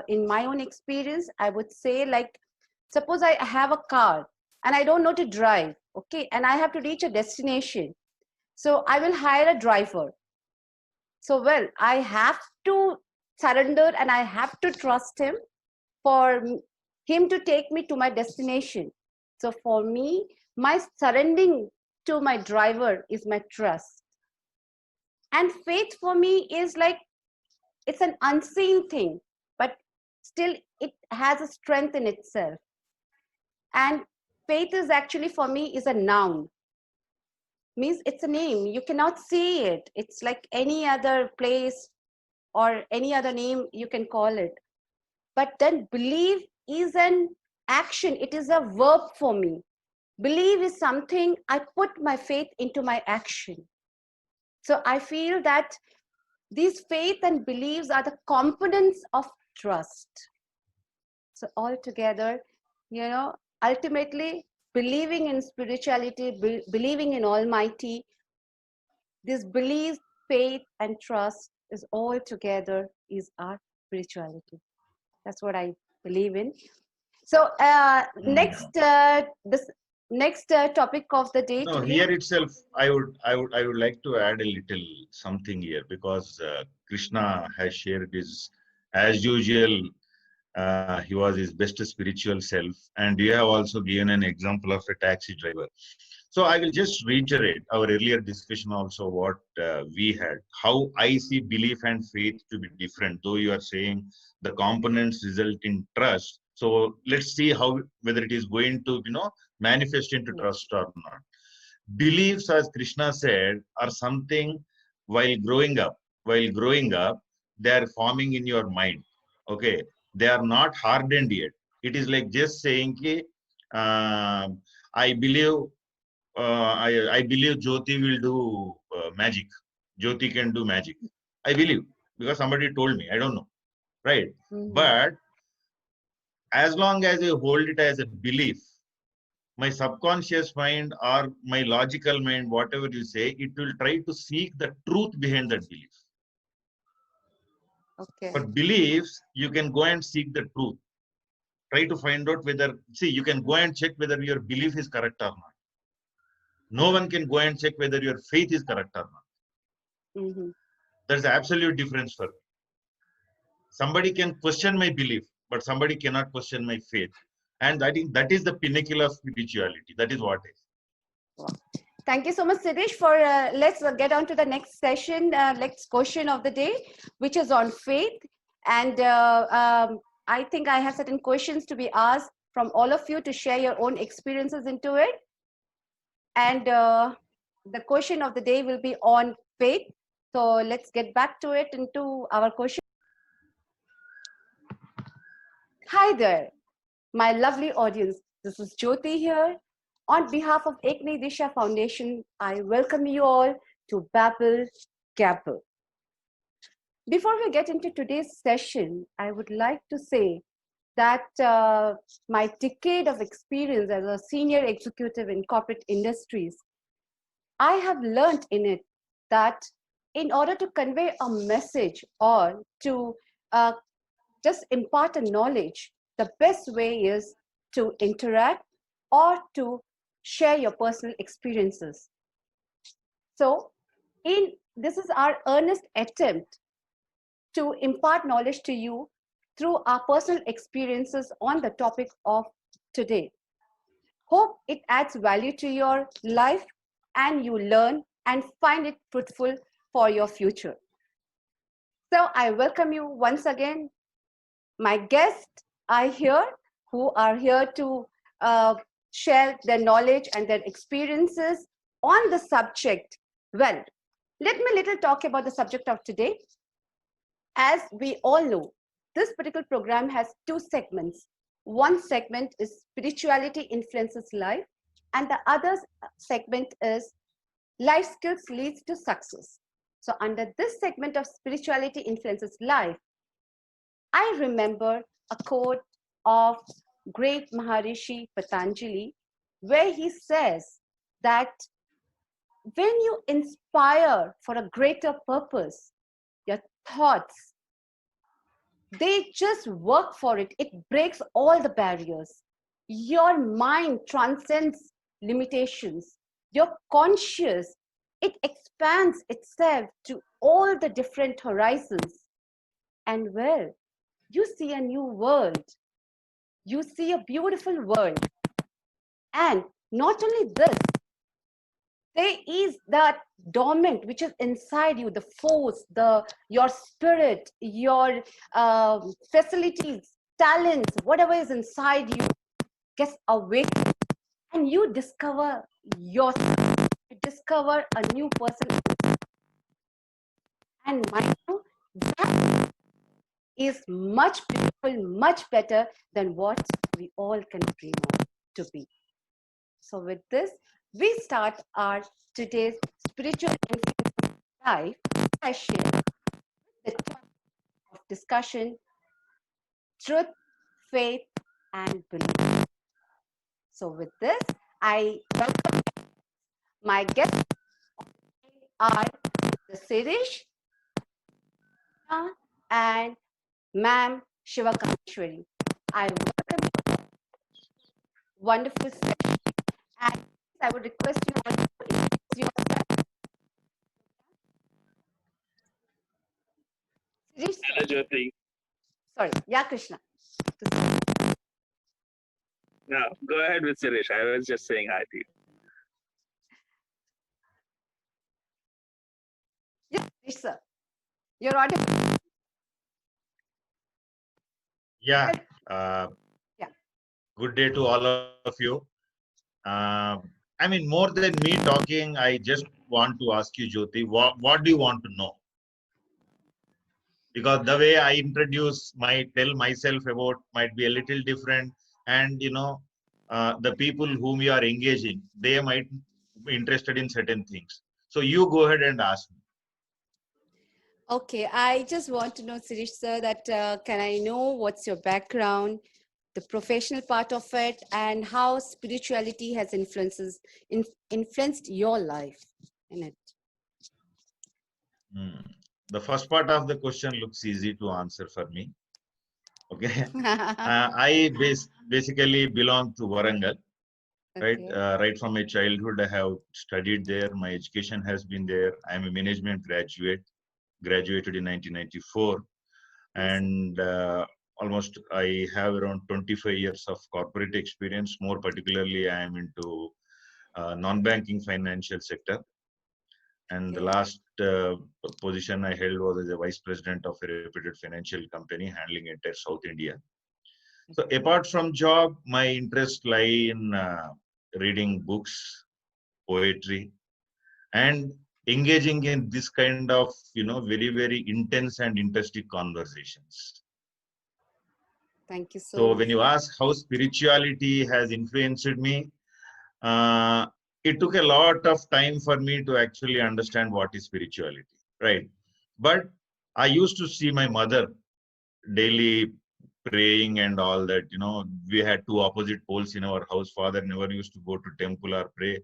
in my own experience, I would say like, suppose I have a car and I don't know to drive, okay, and I have to reach a destination. So I will hire a driver. So, well, I have to surrender and I have to trust him for him to take me to my destination. So for me, my surrendering to my driver is my trust. And faith for me is like, it's an unseen thing, but still it has a strength in itself. And faith is actually for me is a noun. Means it's a name. You cannot see it. It's like any other place or any other name you can call it. But then believe is an action. It is a verb for me. Believe is something I put my faith into my action. So I feel that these faith and beliefs are the components of trust. So all together, ultimately believing in spirituality, believing in Almighty, this belief, faith, and trust is all together is our spirituality. That's what I believe in. So this next topic of the day No, today. here itself, I would like to add a little something here because Krishna has shared his, as usual, he was his best spiritual self, and you have also given an example of a taxi driver. So I will just reiterate our earlier discussion also what we had, how I see belief and faith to be different. Though you are saying the components result in trust, so let's see how whether it is going to manifest into trust or not. Beliefs, as Krishna said, are something while growing up. While growing up, they are forming in your mind. Okay, they are not hardened yet. It is like just saying, ki, I believe, I believe Jyoti will do magic. Jyoti can do magic. I believe because somebody told me. I don't know, right? But as long as you hold it as a belief, my subconscious mind or my logical mind, whatever you say, it will try to seek the truth behind that belief. Okay. But beliefs, you can go and seek the truth. Try to find out whether, see, you can go and check whether your belief is correct or not. No one can go and check whether your faith is correct or not. There's an absolute difference for me. Somebody can question my belief, but somebody cannot question my faith. And I think that is the pinnacle of spirituality. That is what is. Wow. Thank you so much, Siddhesh. For let's get on to the next session, next question of the day, which is on faith. And I think I have certain questions to be asked from all of you to share your own experiences into it. And the question of the day will be on faith. So let's get back to it into our question. Hi there, my lovely audience. This is Jyoti here. On behalf of Ek Nayi Disha Foundation, I welcome you all to Babble Gabble. Before we get into today's session, I would like to say that my decade of experience as a senior executive in corporate industries, I have learned in it that in order to convey a message or to just impart a knowledge, the best way is to interact or to share your personal experiences. So this is our earnest attempt to impart knowledge to you through our personal experiences on the topic of today. Hope it adds value to your life and you learn and find it fruitful for your future. So I welcome you once again. My guests are here who are here to share their knowledge and their experiences on the subject. Well, let me little talk about the subject of today. As we all know, this particular program has two segments. One segment is spirituality influences life, and the other segment is life skills leads to success. So under this segment of spirituality influences life, I remember a quote of great Maharishi Patanjali, where he says that when you inspire for a greater purpose, your thoughts, they just work for it. It breaks all the barriers. Your mind transcends limitations. Your conscious, it expands itself to all the different horizons. And well, you see a new world. You see a beautiful world. And not only this, there is that dormant which is inside you, the force, your spirit, your facilities, talents, whatever is inside you gets awakened, and you discover yourself. You discover a new person. And mind you, that is much beautiful, much better than what we all can dream of to be. So with this, we start our today's spiritual influence live session with the topic of discussion, truth, faith, and belief. So with this, I welcome my guests are the Sirish and Ma'am Shiva Kameshwari. I welcome you. Wonderful session. And I would request you all to introduce yourself. Sirish, Hello, Jyoti. sorry, yeah, Krishna. No, go ahead with Suresh. I was just saying hi to you. Yes, Sirish, sir. You're audible. Yeah. Yeah. Good day to all of you. I mean, more than me talking, I just want to ask you, Jyoti, what do you want to know? Because the way I tell myself about might be a little different, and the people whom you are engaging, they might be interested in certain things. So you go ahead and ask me. Okay, I just want to know, Sirish, sir, that can I know what's your background, the professional part of it, and how spirituality has influenced your life in it? The first part of the question looks easy to answer for me. Okay. I basically belong to Warangal. Right, Okay. right from my childhood, I have studied there. My education has been there. I am a management graduate, graduated in 1994, and almost I have around 25 years of corporate experience. More particularly, I am into non-banking financial sector. And the Okay. last position I held was as a vice president of a reputed financial company handling entire South India. So apart from job, my interests lie in reading books, poetry, and engaging in this kind of very, very intense and interesting conversations. Thank you so So much. when you ask how spirituality has influenced me, it took a lot of time for me to actually understand what is spirituality, right? But I used to see my mother daily praying and all that. We had two opposite poles in our house. Father never used to go to temple or pray.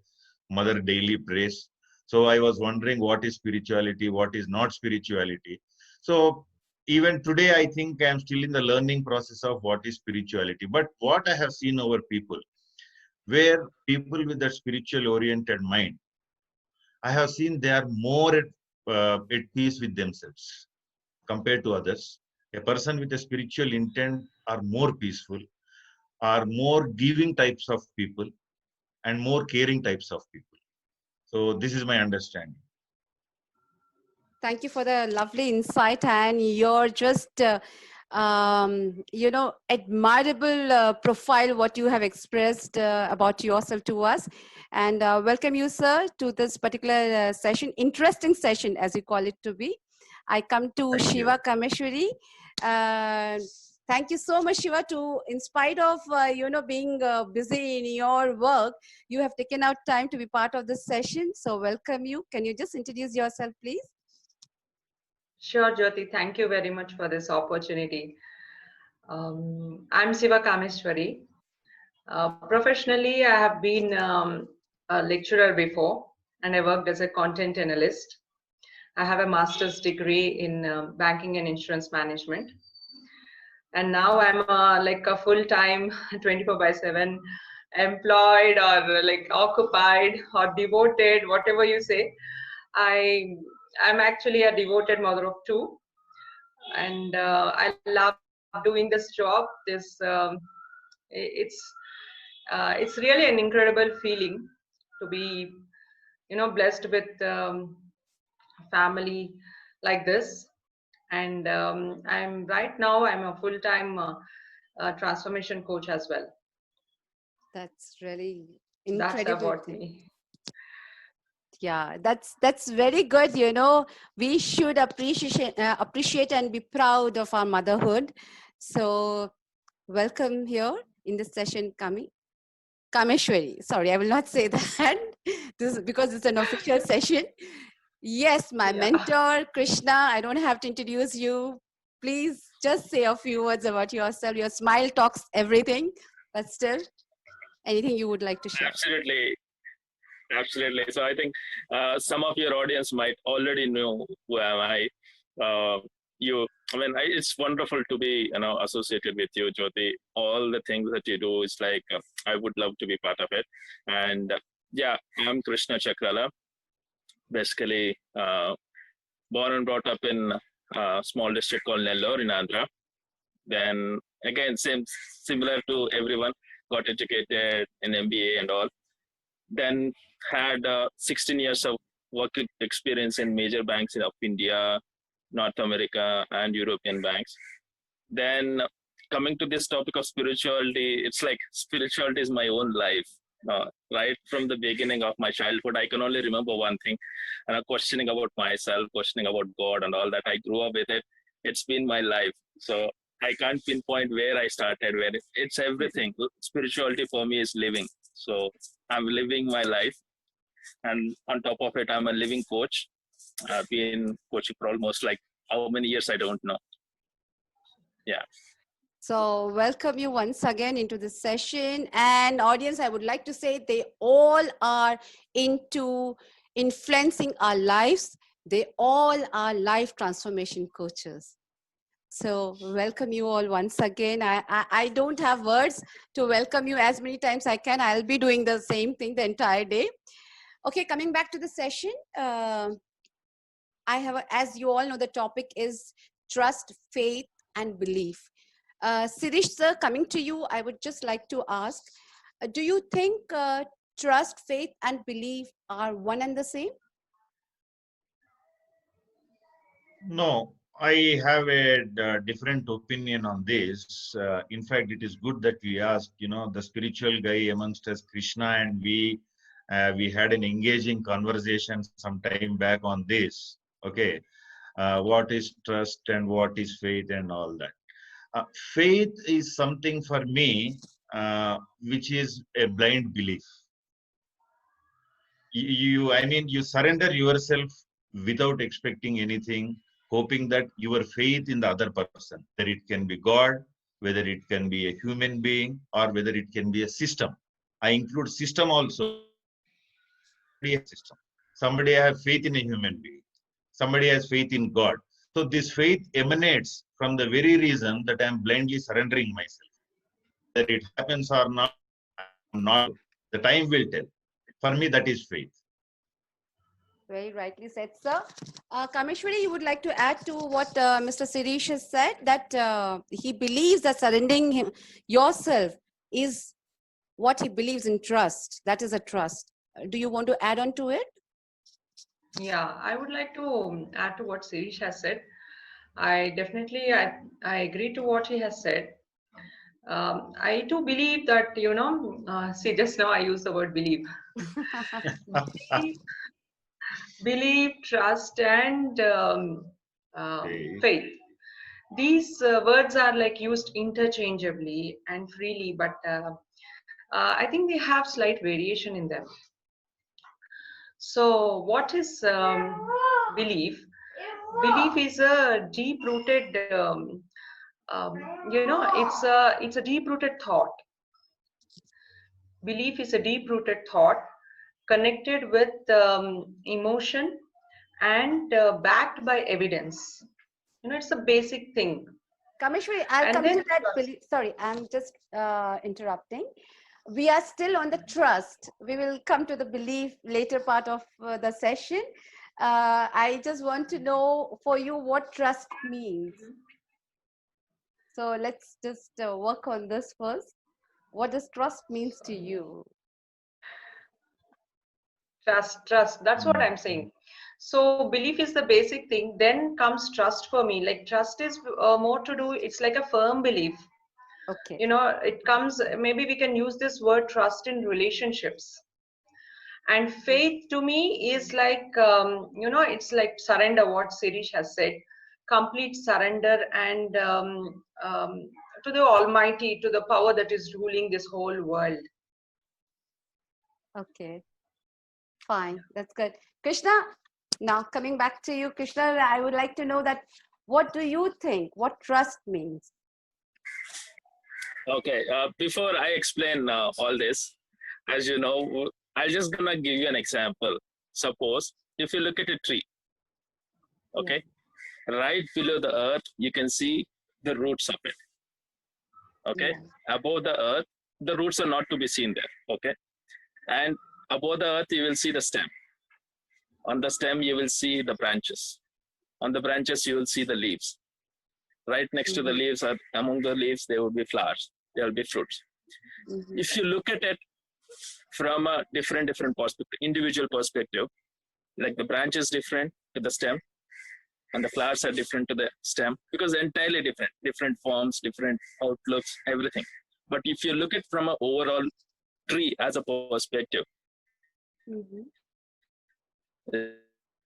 Mother daily prays. So I was wondering what is spirituality, what is not spirituality. So even today, I think I'm still in the learning process of what is spirituality. But what I have seen over people, where people with that spiritual oriented mind, I have seen they are more at peace with themselves compared to others. A person with a spiritual intent are more peaceful, are more giving types of people, and more caring types of people. So this is my understanding. Thank you for the lovely insight, and you're just, admirable profile what you have expressed about yourself to us. And welcome you, sir, to this particular session, interesting session, as you call it to be. I come to Thank Shiva you. Kameshwari. Thank you so much, Shiva, in spite of, being busy in your work, you have taken out time to be part of this session. So welcome you. Can you just introduce yourself, please? Sure, Jyoti. Thank you very much for this opportunity. I'm Shiva Kameshwari. Professionally, I have been a lecturer before, and I worked as a content analyst. I have a master's degree in banking and insurance management. And now I'm like a full-time 24/7 employed, or like occupied or devoted, whatever you say. I'm actually a devoted mother of two, and I love doing this job. It's really an incredible feeling to be, blessed with family like this. And I'm a full-time transformation coach as well. That's really That's incredible about thing. me. Yeah, that's very good. We should appreciate and be proud of our motherhood. So welcome here in this session, Kameshwari. Sorry, I will not say that this is because it's an official session. Yes, my Yeah. mentor, Krishna. I don't have to introduce you. Please just say a few words about yourself. Your smile talks everything, but still, anything you would like to share? Absolutely. Absolutely. So I think some of your audience might already know who am I. You, I mean, it's wonderful to be, associated with you, Jyoti. All the things that you do is like, I would love to be part of it. And yeah, I'm Krishna Chakrala. Basically, born and brought up in a small district called Nellore in Andhra. Then again, similar to everyone, got educated in MBA and all. Then had 16 years of work experience in major banks of India, North America, and European banks. Then coming to this topic of spirituality, it's like spirituality is my own life. Right from the beginning of my childhood, I can only remember one thing, questioning about myself, questioning about God and all that. I grew up with it. It's been my life. So I can't pinpoint where I started, where it's everything. Spirituality for me is living. So I'm living my life. And on top of it, I'm a living coach. I've been coaching for almost like how many years, I don't know. Yeah. So welcome you once again into this session. And audience, I would like to say they all are into influencing our lives. They all are life transformation coaches. So welcome you all once again. I don't have words to welcome you as many times I can. I'll be doing the same thing the entire day. Okay, coming back to the session. As you all know, the topic is trust, faith, and belief. Sirish sir, coming to you, I would just like to ask, do you think trust, faith, and belief are one and the same? No, I have a different opinion on this. In fact, it is good that we asked, the spiritual guy amongst us, Krishna, and we had an engaging conversation some time back on this. Okay, what is trust and what is faith and all that. Faith is something for me which is a blind belief. You surrender yourself without expecting anything, hoping that your faith in the other person, whether it can be God, whether it can be a human being, or whether it can be a system. I include system also. System. Somebody has faith in a human being. Somebody has faith in God. So this faith emanates from the very reason that I am blindly surrendering myself. Whether it happens or not, I'm not. The time will tell. For me, that is faith. Very rightly said, sir. Kameshwari, you would like to add to what Mr. Sirish has said, that he believes that surrendering yourself is what he believes in trust. That is a trust. Do you want to add on to it? Yeah, I would like to add to what Sirish has said. I definitely I agree to what he has said. I too believe that, see, just now I used the word believe. Believe, trust, and faith. These words are like used interchangeably and freely, but I think they have slight variation in them. So, what is belief? Belief is a deep-rooted, it's a deep-rooted thought. Belief is a deep-rooted thought connected with emotion and backed by evidence. It's a basic thing. Kameshwari, I'll And come then to that belief. Sorry, I'm just interrupting. We are still on the trust. We will come to the belief later part of the session. I just want to know for you what trust means. So let's just work on this first. What does trust means to you? trust. That's what I'm saying. So belief is the basic thing. Then comes trust for me. Like trust is more to do. It's like a firm belief. Okay. It comes. Maybe we can use this word trust in relationships. And faith to me is like it's like surrender. What Sirish has said, complete surrender and to the Almighty, to the power that is ruling this whole world. Okay. Fine, that's good. Krishna, now coming back to you, Krishna, I would like to know that what do you think? What trust means? Okay, before I explain all this, as you know, I'm just gonna give you an example. Suppose if you look at a tree, okay, right below the earth, you can see the roots of it. Okay, above the earth, the roots are not to be seen there. Okay, and above the earth, you will see the stem. On the stem, you will see the branches. On the branches, you will see the leaves. Right next to the leaves, or among the leaves, there will be flowers. There will be fruits. If you look at it from a different perspective, individual perspective, like the branch is different to the stem, and the flowers are different to the stem because they're entirely different forms, different outlooks, everything. But if you look at from an overall tree as a perspective,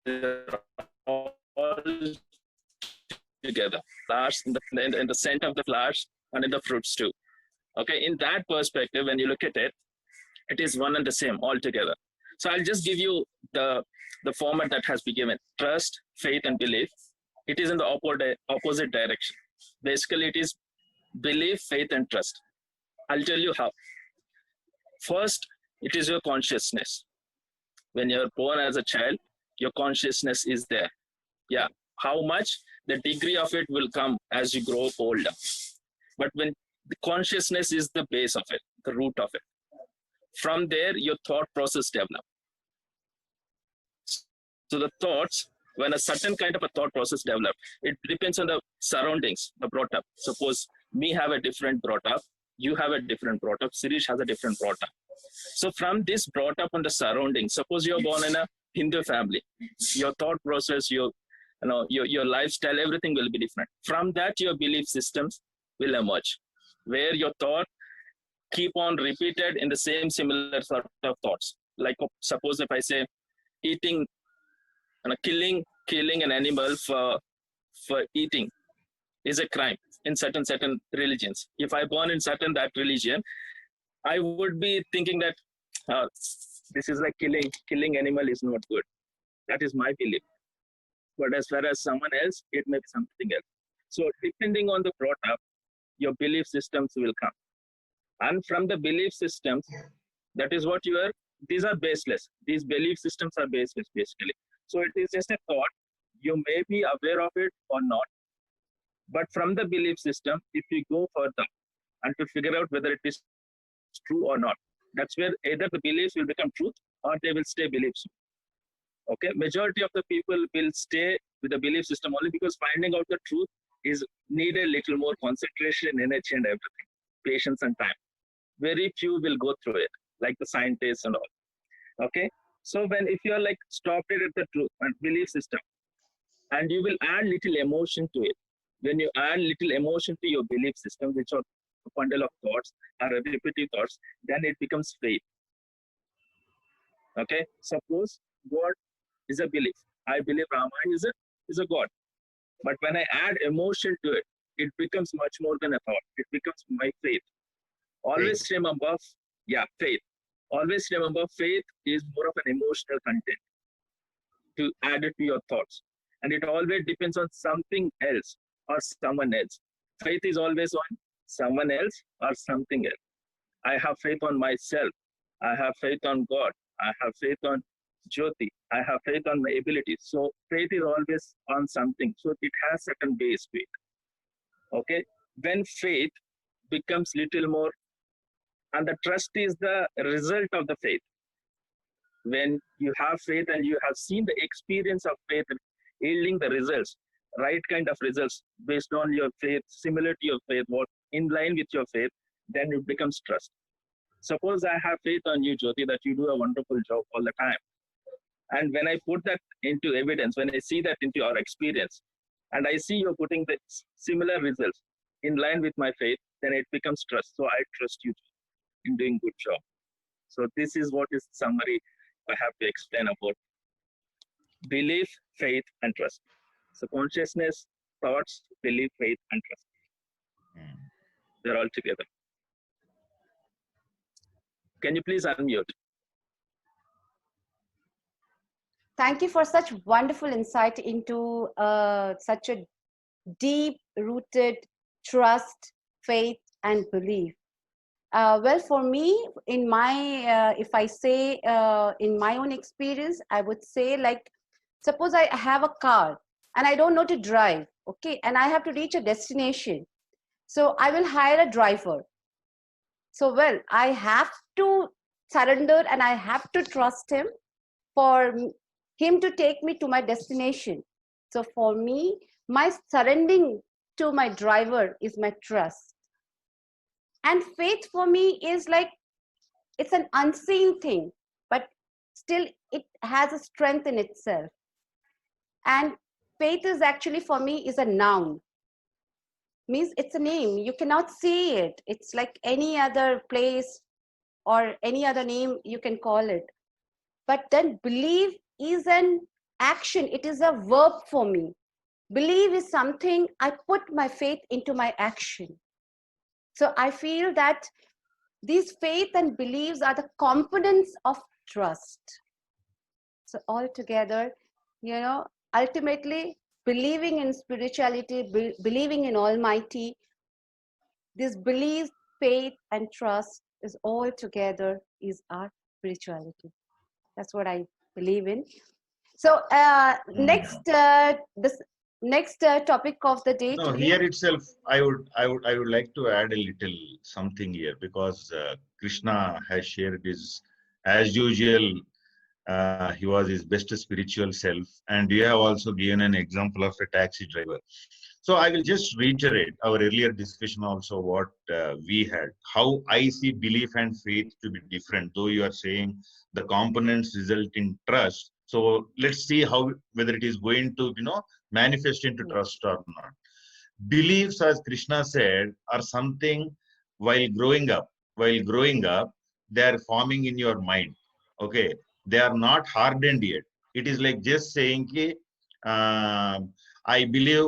they're all together. Flowers in the center of the flowers and in the fruits too. Okay, in that perspective, when you look at it, it is one and the same altogether. So I'll just give you the format that has been given: trust, faith, and belief. It is in the opposite direction. Basically, it is belief, faith, and trust. I'll tell you how. First, it is your consciousness. When you're born as a child, your consciousness is there. Yeah, how much? The degree of it will come as you grow older. But when the consciousness is the base of it, the root of it. From there, your thought process develops. So the thoughts, when a certain kind of a thought process develops, it depends on the surroundings, the brought up. Suppose me have a different brought up, you have a different brought up, Sirish has a different brought up. So from this brought up on the surroundings, suppose you're born in a Hindu family, your thought process, your lifestyle, everything will be different. From that, your belief systems will emerge, where your thought keep on repeated in the same similar sort of thoughts. Like suppose if I say eating, killing an animal for eating is a crime in certain religions. If I born in that religion, I would be thinking that this is like killing animal is not good. That is my belief. But as far as someone else, it may be something else. So depending on the brought up, your belief systems will come. And from the belief systems, that is what these are baseless. These belief systems are baseless, basically. So it is just a thought. You may be aware of it or not. But from the belief system, if you go further and to figure out whether it is true or not, that's where either the beliefs will become truth or they will stay beliefs. Okay, majority of the people will stay with the belief system only because finding out the truth is need a little more concentration, energy, and everything, patience and time. Very few will go through it, like the scientists and all. Okay, so if you are like stopped it at the truth and belief system, and you will add little emotion to it. When you add little emotion to your belief system, which are a bundle of thoughts or repetitive thoughts, then it becomes faith. Okay, suppose God is a belief. I believe Rama is a God. But when I add emotion to it, it becomes much more than a thought. It becomes my faith. Always remember, faith. Always remember, faith is more of an emotional content to add it to your thoughts. And it always depends on something else or someone else. Faith is always on someone else or something else. I have faith on myself. I have faith on God. I have faith on Jyoti. I have faith on my abilities. So faith is always on something. So it has certain base to it. Okay. When faith becomes little more, and the trust is the result of the faith. When you have faith and you have seen the experience of faith yielding the results, right kind of results based on your faith, similar to your faith, what in line with your faith, then it becomes trust. Suppose I have faith on you, Jyoti, that you do a wonderful job all the time. And when I put that into evidence, when I see that into your experience, and I see you're putting the similar results in line with my faith, then it becomes trust. So I trust you in doing good job. So this is what is summary I have to explain about belief, faith, and trust. So consciousness, thoughts, belief, faith, and trust. They're all together. Can you please unmute? Thank you for such wonderful insight into such a deep-rooted trust, faith, and belief? Well, for me, in my, if I say in my own experience, I would say, like, suppose I have a car and I don't know to drive, okay, and I have to reach a destination. So I will hire a driver. So, well, I have to surrender and I have to trust him for him to take me to my destination. So for me, my surrendering to my driver is my trust. And faith for me is like, it's an unseen thing, but still it has a strength in itself. And faith is actually for me is a noun. Means it's a name. You cannot see it. It's like any other place or any other name you can call it. But then believe is an action. It is a verb for me. Believe is something I put my faith into my action. So I feel that these faith and beliefs are the components of trust. So altogether, ultimately believing in spirituality, believing in Almighty, this belief, faith, and trust is all together is our spirituality. That's what I believe in. So this next topic of the day. No, here itself, I would like to add a little something here, because Krishna has shared his, as usual, he was his best spiritual self, and you have also given an example of a taxi driver. So I will just reiterate our earlier discussion also what we had, how I see belief and faith to be different, though you are saying the components result in trust. So let's see how, whether it is going to, manifest into trust or not. Beliefs, as Krishna said, are something while growing up, they are forming in your mind. Okay. They are not hardened yet. It is like just saying, I believe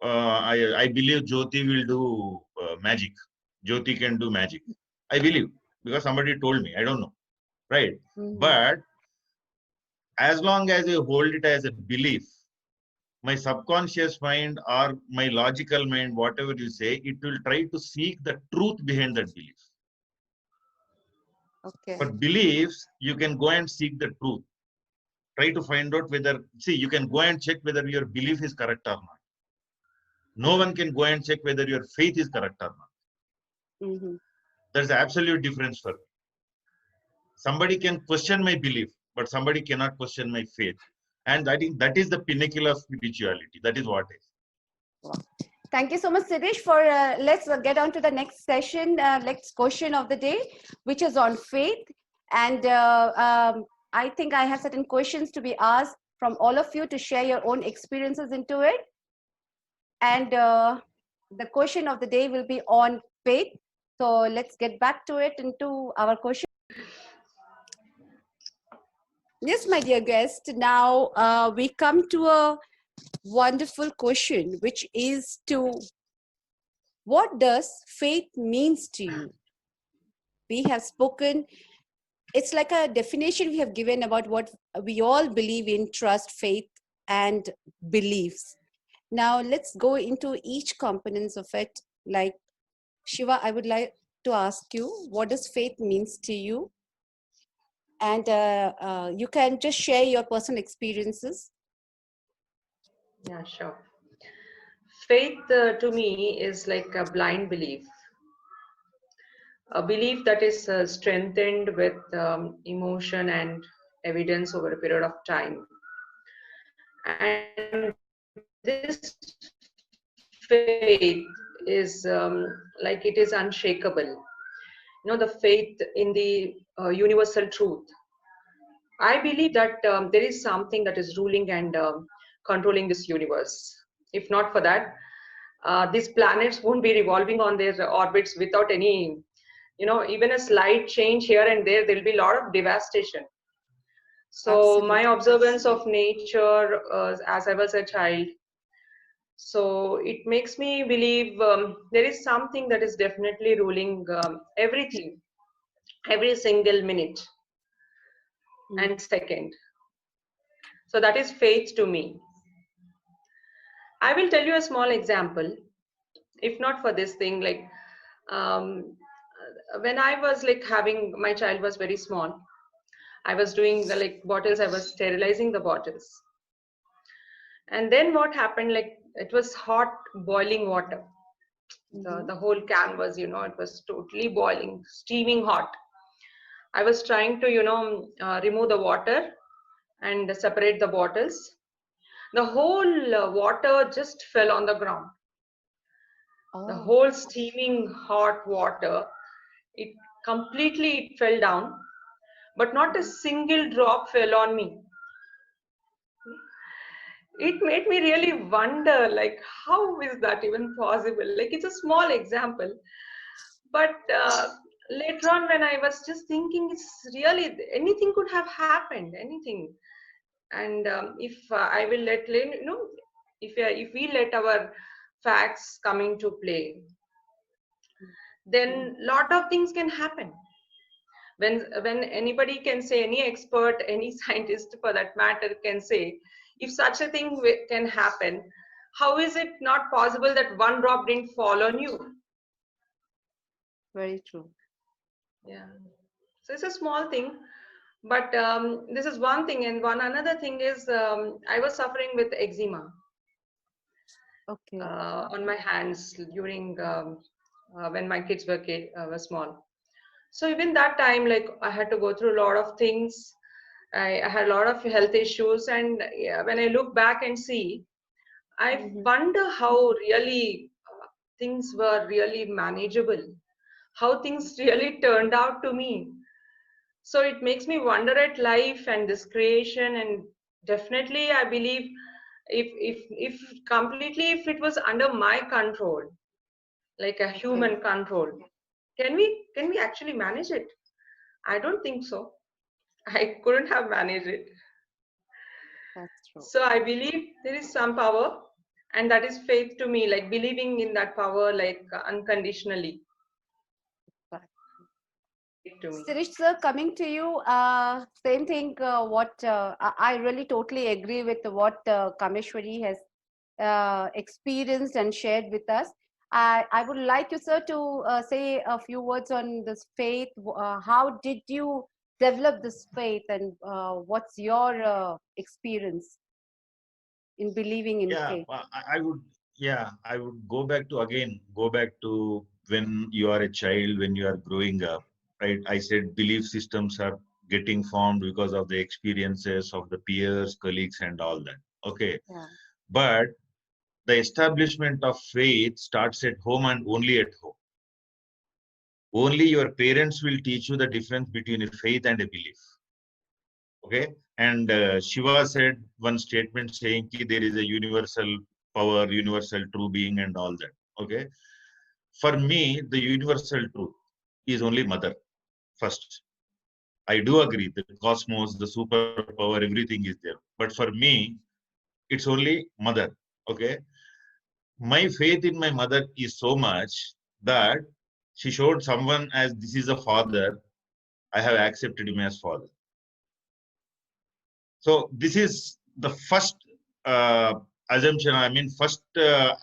I believe Jyoti will do magic. Jyoti can do magic. I believe, because somebody told me. I don't know, right? But as long as you hold it as a belief, my subconscious mind or my logical mind, whatever you say, it will try to seek the truth behind that belief. Okay. But beliefs, you can go and seek the truth. Try to find out whether, see, you can go and check whether your belief is correct or not. No one can go and check whether your faith is correct or not. There's an absolute difference for me. Somebody can question my belief, but somebody cannot question my faith. And I think that is the pinnacle of spirituality. That is what is. Wow. Thank you so much, Siddhesh. For let's get on to the next session, next question of the day, which is on faith. And I think I have certain questions to be asked from all of you to share your own experiences into it. And the question of the day will be on faith. So let's get back to it into our question. Yes, my dear guest. Now we come to a wonderful question, which is to what does faith means to you? We have spoken, it's like a definition we have given about what we all believe in: trust, faith, and beliefs. Now let's go into each components of it. Like Shiva, I would like to ask you, what does faith means to you? And you can just share your personal experiences. Yeah, sure. Faith to me is like a blind belief. A belief that is strengthened with emotion and evidence over a period of time. And this faith is like it is unshakable. The faith in the universal truth. I believe that there is something that is ruling and controlling this universe. If not for that, these planets won't be revolving on their orbits without any, even a slight change here and there, there'll be a lot of devastation. So absolutely. My observance of nature as I was a child, so it makes me believe there is something that is definitely ruling everything, every single minute and second. So that is faith to me. I will tell you a small example. If not for this thing, like um, when I was like having my child was very small, I was doing like bottles. I was sterilizing the bottles, and then what happened? Like it was hot, boiling water. The whole can was, it was totally boiling, steaming hot. I was trying to, remove the water and separate the bottles. The whole water just fell on the ground. The Oh, whole steaming hot water, it completely fell down, but not a single drop fell on me. It made me really wonder, like, how is that even possible? Like, it's a small example, but later on, when I was just thinking, it's really anything could have happened, anything. And if I will if we let our facts come into play, then lot of things can happen. When anybody can say, any expert, any scientist for that matter can say, if such a thing can happen, how is it not possible that one drop didn't fall on you? very true. Yeah. So it's a small thing, but this is one thing. And one another thing is, I was suffering with eczema Okay. on my hands during when my kids were small. So even that time, like I had to go through a lot of things. I had a lot of health issues, and yeah, when I look back and see, I wonder how really things were really manageable, how things really turned out to me. So it makes me wonder at life and this creation, and definitely I believe if completely, if it was under my control, like a Okay. human control, can we actually manage it? I don't think so. I couldn't have managed it. That's true. So I believe there is some power, and that is faith to me, like believing in that power, like unconditionally Right. to me. Sirish sir, coming to you, same thing. What I really totally agree with what Kameshwari has experienced and shared with us. I would like you, sir, to say a few words on this faith. How did you develop this faith, and what's your experience in believing in Yeah, faith? I would, yeah, I would go back to when you are a child, when you are growing up, right? I said belief systems are getting formed because of the experiences of the peers, colleagues, and all that. Okay. Yeah. But the establishment of faith starts at home and only at home. Only your parents will teach you the difference between a faith and a belief. Okay. And Shiva said one statement saying ki there is a universal power, universal true being, and all that. Okay. For me, the universal truth is only mother first. I do agree the cosmos, the superpower, everything is there. But for me, it's only mother. Okay. My faith in my mother is so much that she showed someone as this is a father, I have accepted him as father. So this is the first uh, assumption, I mean, first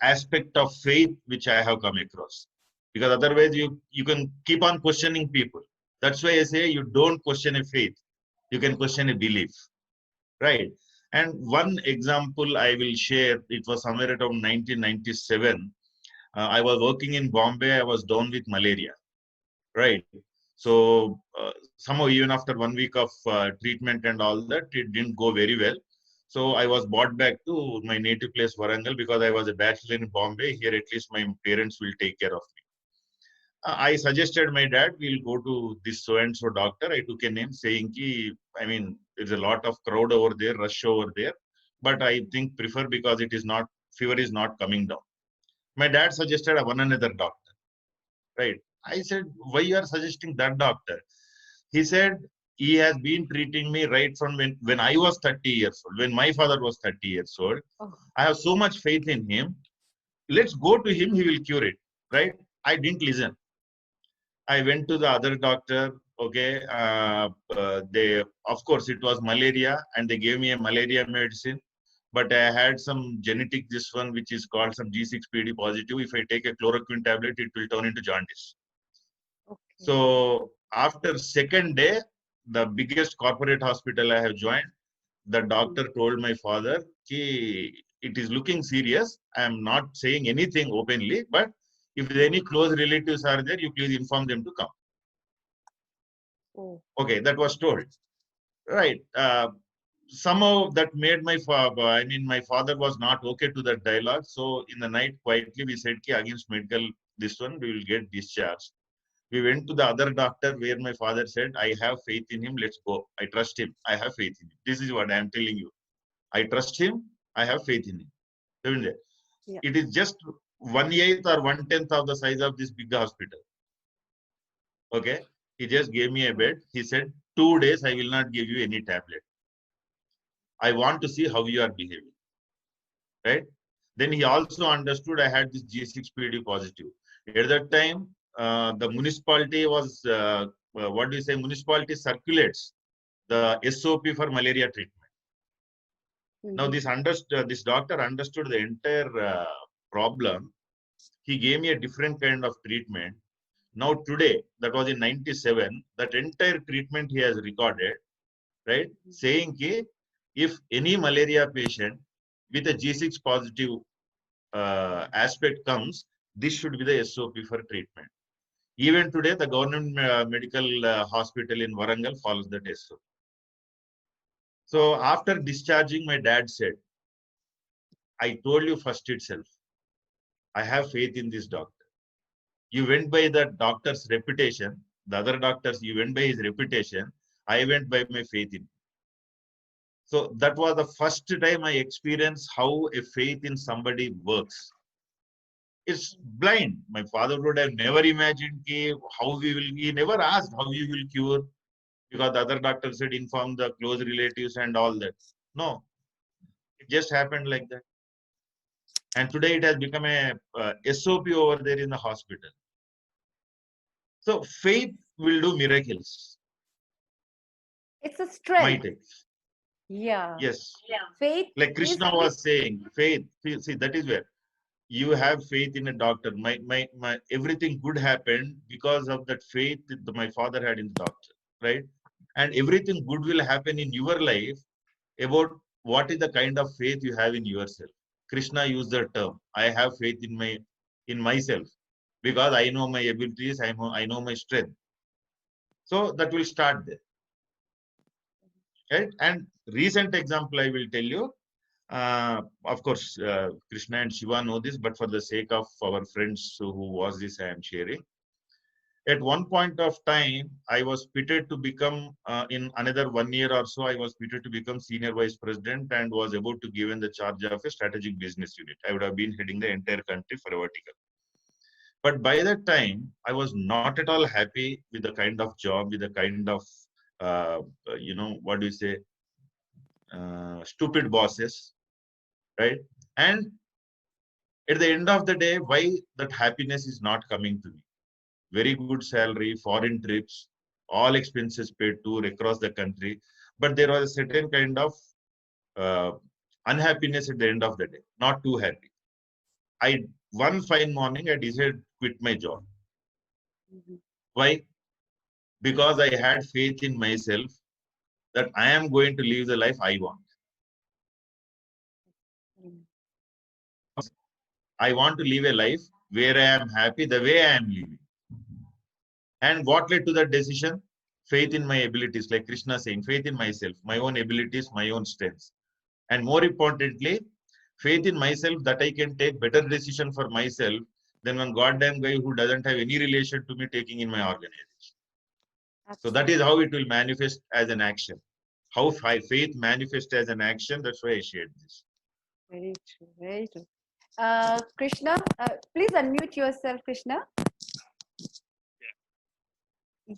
aspect of faith which I have come across. Because otherwise, you can keep on questioning people. That's why I say you don't question a faith, you can question a belief, right? And one example I will share, it was somewhere around 1997. I was working in Bombay, I was down with malaria, right? So somehow even after 1 week of treatment and all that, it didn't go very well. So I was brought back to my native place, Warangal, because I was a bachelor in Bombay. Here, at least my parents will take care of me. I suggested my dad, we'll go to this so-and-so doctor. I took a name saying, ki, I mean, there's a lot of crowd over there, rush over there. But I think prefer because it is not, fever is not coming down. My dad suggested one another doctor, right? I said, why you are suggesting that doctor? He said, he has been treating me right from when I was 30 years old, when my father was 30 years old. Oh, I have so much faith in him. Let's go to him, he will cure it, right? I didn't listen. I went to the other doctor. Okay, they, of course, it was malaria, and they gave me a malaria medicine. but I had some genetic this one which is called some G6PD positive. If I take a chloroquine tablet, it will turn into jaundice. Okay. So after second day, the biggest corporate hospital I have joined, the doctor told my father, Ki, it is looking serious. I am not saying anything openly, but if any close relatives are there, you please inform them to come. Oh. Okay, that was told. Right. Somehow that made my father, my father was not okay to that dialogue. So in the night, quietly, we said, Ki, against medical, this one, we will get discharged. We went to the other doctor where my father said, I have faith in him. Let's go. I trust him. I have faith in him. This is what I am telling you. I trust him. I have faith in him. Isn't it? Yeah. It is just 1/8 or 1/10 of the size of this big hospital. Okay. He just gave me a bed. He said, 2 days, I will not give you any tablet. I want to see how you are behaving. Right. Then he also understood I had this G6PD positive. At that time, the municipality was, what do you say, municipality circulates the SOP for malaria treatment. Now, this doctor understood the entire problem. He gave me a different kind of treatment. Now, today, that was in 97, that entire treatment he has recorded, right? Saying ki, if any malaria patient with a G6 positive aspect comes, this should be the SOP for treatment. Even today, the government medical hospital in Warangal follows that SOP. So after discharging, my dad said, I told you first itself, I have faith in this doctor. You went by the doctor's reputation. The other doctors, you went by his reputation. I went by my faith in him. So that was the first time I experienced how a faith in somebody works. It's blind. My father would have never imagined how we will, he never asked how you will cure, because the other doctor said inform the close relatives and all that. No, it just happened like that. And today it has become a SOP over there in the hospital. So faith will do miracles. It's a My strength. take. Yeah. Yes. Faith Like is Krishna was saying, faith. See, that is where you have faith in a doctor. My everything good happened because of that faith that my father had in the doctor, right? And everything good will happen in your life about what is the kind of faith you have in yourself. Krishna used the term, I have faith in myself, because I know my abilities, I know my strength. So that will start there. Right? And recent example I will tell you. Of course, Krishna and Shiva know this, but for the sake of our friends who was this, I am sharing. At one point of time, I was pitted to become, in another 1 year or so, I was pitted to become senior vice president and was about to give in the charge of a strategic business unit. I would have been heading the entire country for a vertical. But by that time, I was not at all happy with the kind of job, with the kind of, what do you say, stupid bosses, right? And at the end of the day, why that happiness is not coming to me? Very good salary, foreign trips, all expenses paid, tour across the country. But there was a certain kind of uh, unhappiness at the end of the day, not too happy. One fine morning, I decided to quit my job. Why? Because I had faith in myself that I am going to live the life I want. I want to live a life where I am happy the way I am living. And what led to that decision? Faith in my abilities, like Krishna saying, faith in myself, my own abilities, my own strengths. And more importantly, faith in myself that I can take better decision for myself than one goddamn guy who doesn't have any relation to me taking in my organization. So that is how it will manifest as an action. How faith manifests as an action, that's why I shared this. Very true, very true. Krishna, please unmute yourself, Krishna.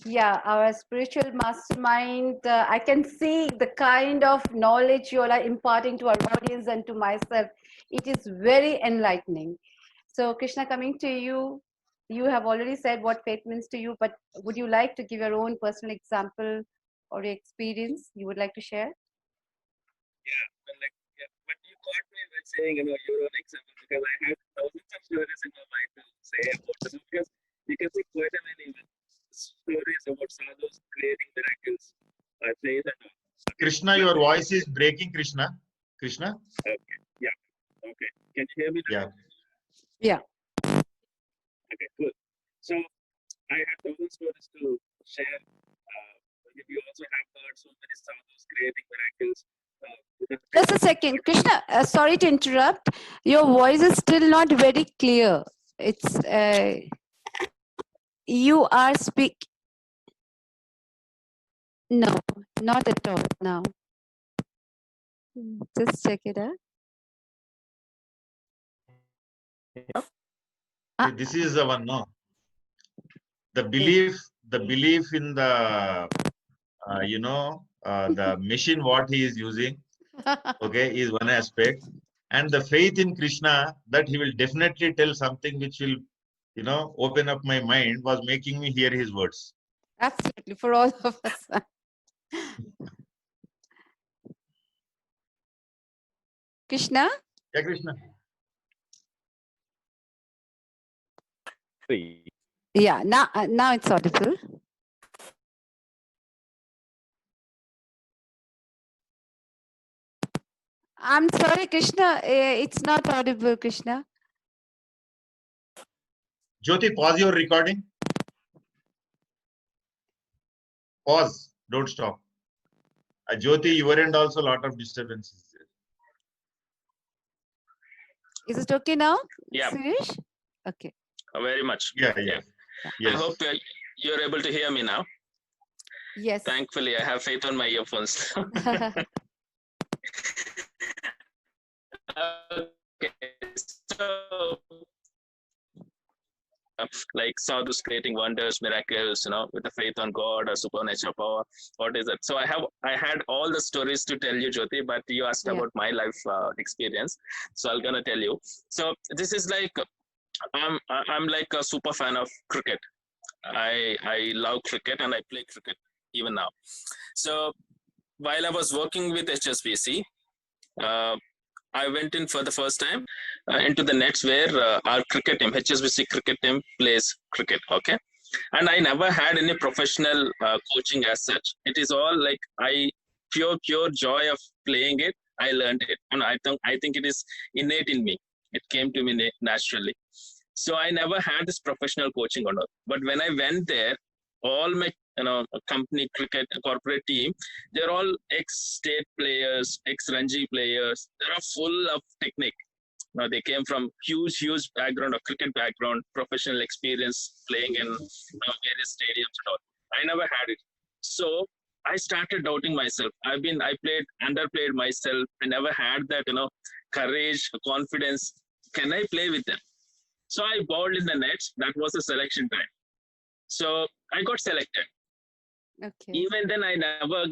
Yeah, our spiritual mastermind. I can see the kind of knowledge you all are imparting to our audience and to myself. It is very enlightening. So, Krishna, coming to you, you have already said what faith means to you, but would you like to give your own personal example or your experience you would like to share? Yeah, but saying, your own example, because I have thousands of stories in my mind to say about this, because you can see quite a many stories about sadhus creating miracles. I say that. Okay. Krishna, your voice is breaking, Krishna. Krishna? Okay. Yeah. Okay. Can you hear me now? Yeah. Okay, good. So I have thousands of stories to share. You also have heard so many sadhus creating miracles. Just a second, Krishna. Sorry to interrupt. Your voice is still not very clear. It's you are speak. No, not at all now. Just check it out. See, this is the one, no? The belief in the, the machine, what he is using, okay, is one aspect. And the faith in Krishna, that he will definitely tell something which will, open up my mind, was making me hear his words. Absolutely, for all of us. Krishna? Yeah, Krishna. Yeah, now it's audible. I'm sorry, Krishna. It's not audible, Krishna. Jyoti, pause your recording. Pause. Don't stop. Jyoti, your end also a lot of disturbances. Is it okay now? Yeah. Suresh? Okay. Very much. Yeah. Yes. Yes. I hope you're able to hear me now. Yes. Thankfully, I have faith on my earphones. Okay. So, like sadhus creating wonders, miracles, with the faith on God or supernatural power. What is it? So I had all the stories to tell you, Jyoti, but you asked about my life experience. So I'm gonna tell you. So this is like, I'm like a super fan of cricket. I love cricket and I play cricket even now. So while I was working with HSBC, I went in for the first time into the nets where our cricket team, HSBC cricket team, plays cricket. Okay, and I never had any professional coaching as such. It is all like pure joy of playing it. I learned it, and I think it is innate in me. It came to me naturally. So I never had this professional coaching or not. But when I went there, all my company cricket corporate team, they're all ex-state players, ex-Ranji players. They are full of technique. Now they came from huge background of cricket background, professional experience playing in various stadiums and all. I never had it. So I started doubting myself. I underplayed myself. I never had that, courage, confidence. Can I play with them? So I bowled in the nets. That was the selection time. So I got selected. Okay. Even then, I never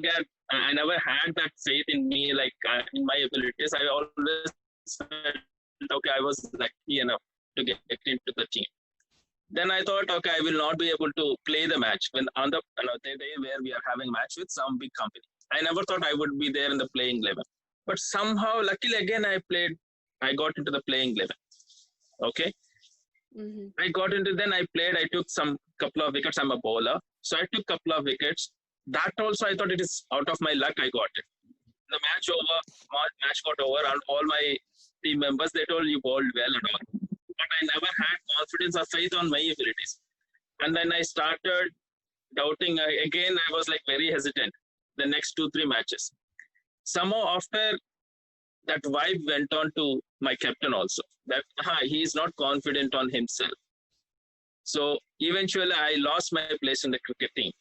had that faith in me, like in my abilities. I always felt, okay, I was lucky enough to get into the team. Then I thought, okay, I will not be able to play the match when on the day where we are having match with some big company. I never thought I would be there in the playing 11. But somehow, luckily again, I got into the playing 11. Okay. Mm-hmm. Then I played, I took couple of wickets. I'm a bowler. So I took couple of wickets. That also, I thought it is out of my luck, I got it. The match got over and all my team members, they told you bowled well and all. But I never had confidence or faith on my abilities. And then I started doubting. Again, I was like very hesitant the next 2-3 matches. Somehow after that vibe went on to my captain also, that he is not confident on himself. So eventually I lost my place in the cricket team.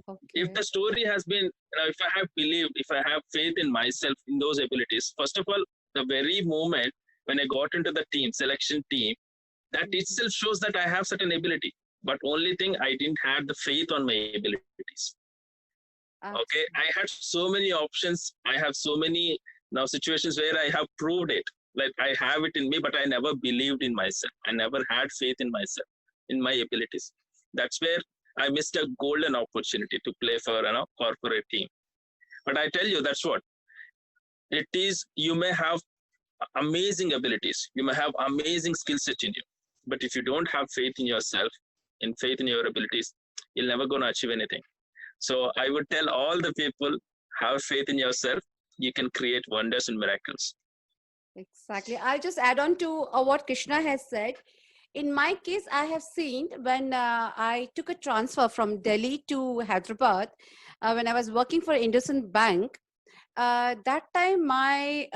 Okay. If the story has been, if I have believed, if I have faith in myself, in those abilities, first of all, the very moment when I got into the selection team, that itself shows that I have certain ability. But only thing, I didn't have the faith on my abilities. Okay, I had so many options. I have so many situations where I have proved it. Like I have it in me, but I never believed in myself. I never had faith in myself, in my abilities. That's where I missed a golden opportunity to play for a corporate team. But I tell you, that's what it is. You may have amazing abilities. You may have amazing skill set in you. But if you don't have faith in yourself and faith in your abilities, you're never going to achieve anything. So I would tell all the people, have faith in yourself. You can create wonders and miracles. Exactly. I'll just add on to what Krishna has said. In my case, I have seen when I took a transfer from Delhi to Hyderabad, when I was working for IndusInd Bank. That time, my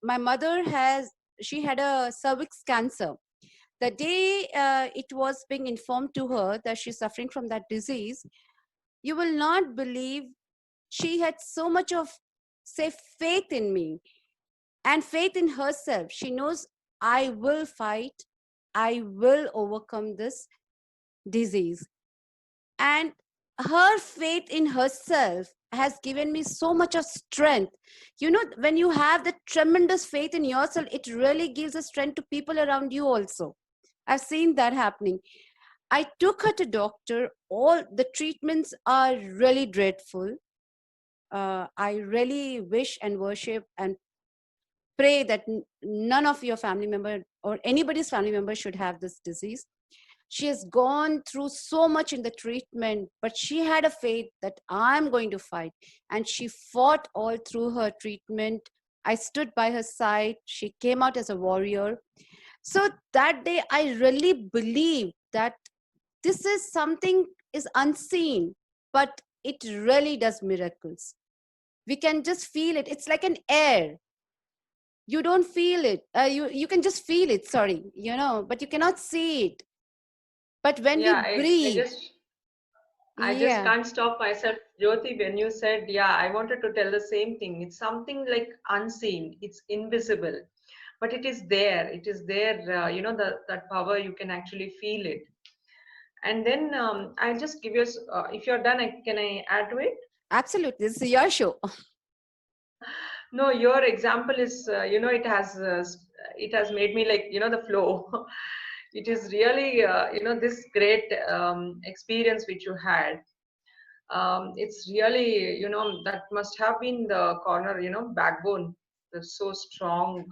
mother she had a cervix cancer. The day it was being informed to her that she's suffering from that disease, you will not believe she had so much of, say, faith in me and faith in herself. She knows I will fight, I will overcome this disease. And her faith in herself has given me so much of strength. You know, when you have the tremendous faith in yourself, it really gives a strength to people around you also. I've seen that happening. I took her to doctor. All the treatments are really dreadful. I really wish and worship and pray that none of your family member or anybody's family member should have this disease. She has gone through so much in the treatment, but she had a faith that I'm going to fight. And she fought all through her treatment. I stood by her side. She came out as a warrior. So that day, I really believed that this is something is unseen, but it really does miracles. We can just feel it. It's like an air. You don't feel it. You can just feel it, sorry, but you cannot see it. But when Yeah, we breathe, I just yeah, can't stop myself, Jyoti, when you said, yeah, I wanted to tell the same thing. It's something like unseen, it's invisible, but it is there. It is there, that power, you can actually feel it. And then I'll just give you, if you're done, can I add to it? absolutely. This is your show. No, your example is, it has made me like, the flow. It is really, this great experience which you had. It's really, that must have been the corner, backbone. That's so strong.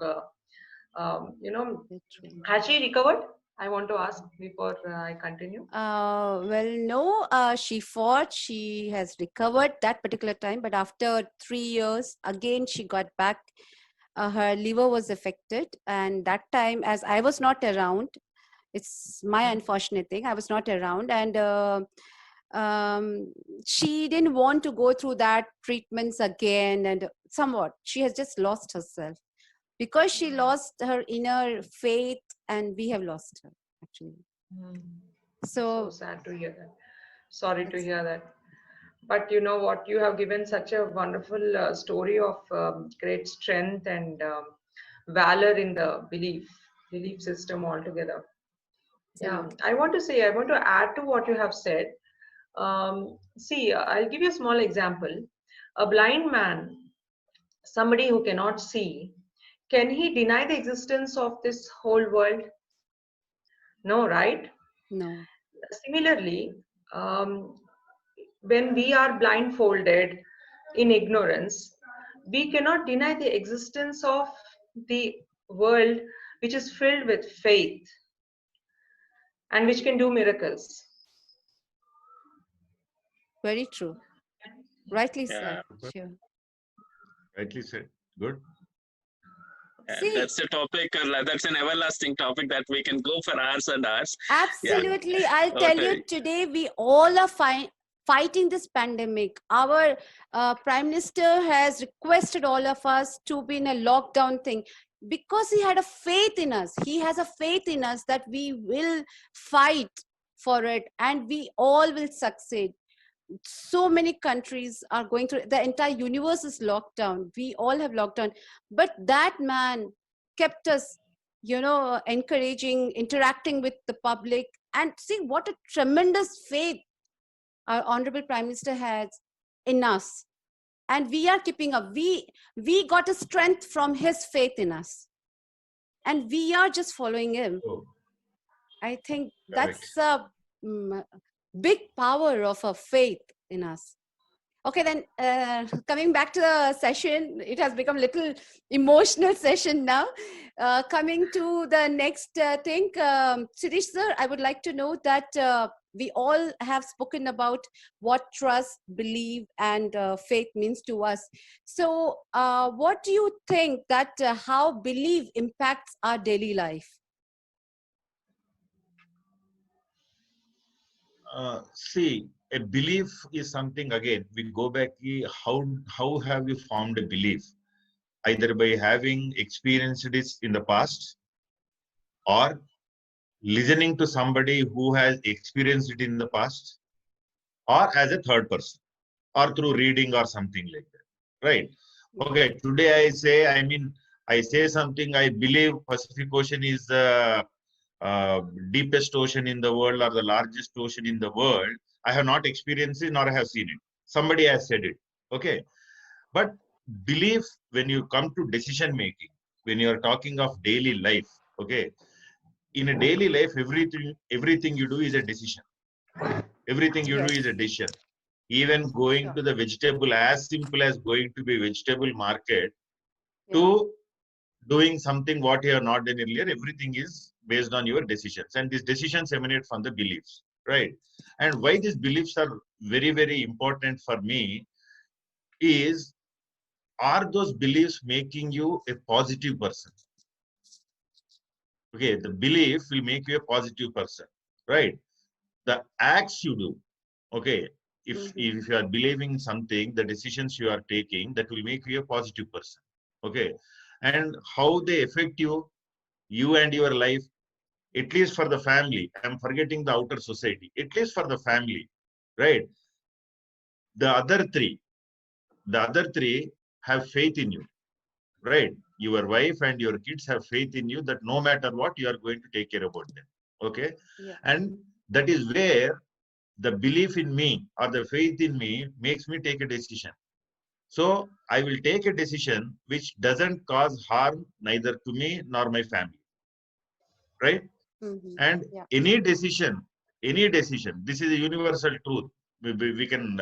Has she recovered? I want to ask before I continue. Well, no, she fought. She has recovered that particular time, but after 3 years, again she got back. Her liver was affected, and that time, as I was not around, it's my unfortunate thing. I was not around, and she didn't want to go through that treatments again. And somewhat, she has just lost herself because she lost her inner faith, and we have lost her actually. So So sad to hear that. Sorry to hear that. But you know what? You have given such a wonderful story of great strength and valor in the belief system altogether. Yeah, I want to add to what you have said. See, I'll give you a small example. A blind man, somebody who cannot see, can he deny the existence of this whole world? No, right? no. Similarly, um, when we are blindfolded in ignorance, we cannot deny the existence of the world which is filled with faith and which can do miracles. Very true. Rightly Yeah, said. Sure. Rightly said. Good. See, that's a topic. That's an everlasting topic that we can go for hours and hours. absolutely. I'll tell you, today we all are fighting this pandemic. Our Prime Minister has requested all of us to be in a lockdown thing because he had a faith in us. He has a faith in us that we will fight for it and we all will succeed. So many countries are going through, the entire universe is locked down. We all have locked down, but that man kept us, encouraging, interacting with the public. And see what a tremendous faith our honorable Prime Minister has in us, and we are keeping up. We got a strength from his faith in us, and we are just following him. Oh, I think correct. that's a big power of a faith in us. Okay, then coming back to the session, it has become a little emotional session now. Coming to the next thing, Sirish sir, I would like to know that we all have spoken about what trust, belief, and faith means to us. So, what do you think that how belief impacts our daily life? See, a belief is something, again, we go back, how have you formed a belief? Either by having experienced this in the past, or listening to somebody who has experienced it in the past, or as a third person, or through reading or something like that, right? Okay, today I say something, I believe Pacific Ocean is the deepest ocean in the world or the largest ocean in the world. I have not experienced it nor have seen it. Somebody has said it. Okay. But belief, when you come to decision making, when you are talking of daily life, okay, in a daily life, everything you do is a decision. Everything you do is a decision. Even going to the vegetable, as simple as going to the vegetable market, to doing something what you have not done earlier, everything is based on your decisions, and these decisions emanate from the beliefs, right? And why these beliefs are very, very important for me is, are those beliefs making you a positive person? Okay, the belief will make you a positive person, right? The acts you do, okay, if you are believing something, the decisions you are taking, that will make you a positive person, okay? And how they affect you and your life, at least for the family. I'm forgetting the outer society, at least for the family, right? The other three, the other three have faith in you, right? Your wife and your kids have faith in you that no matter what, you are going to take care about them, okay? And that is where the belief in me or the faith in me makes me take a decision. So I will take a decision which doesn't cause harm neither to me nor my family, right? And any decision, this is a universal truth. We can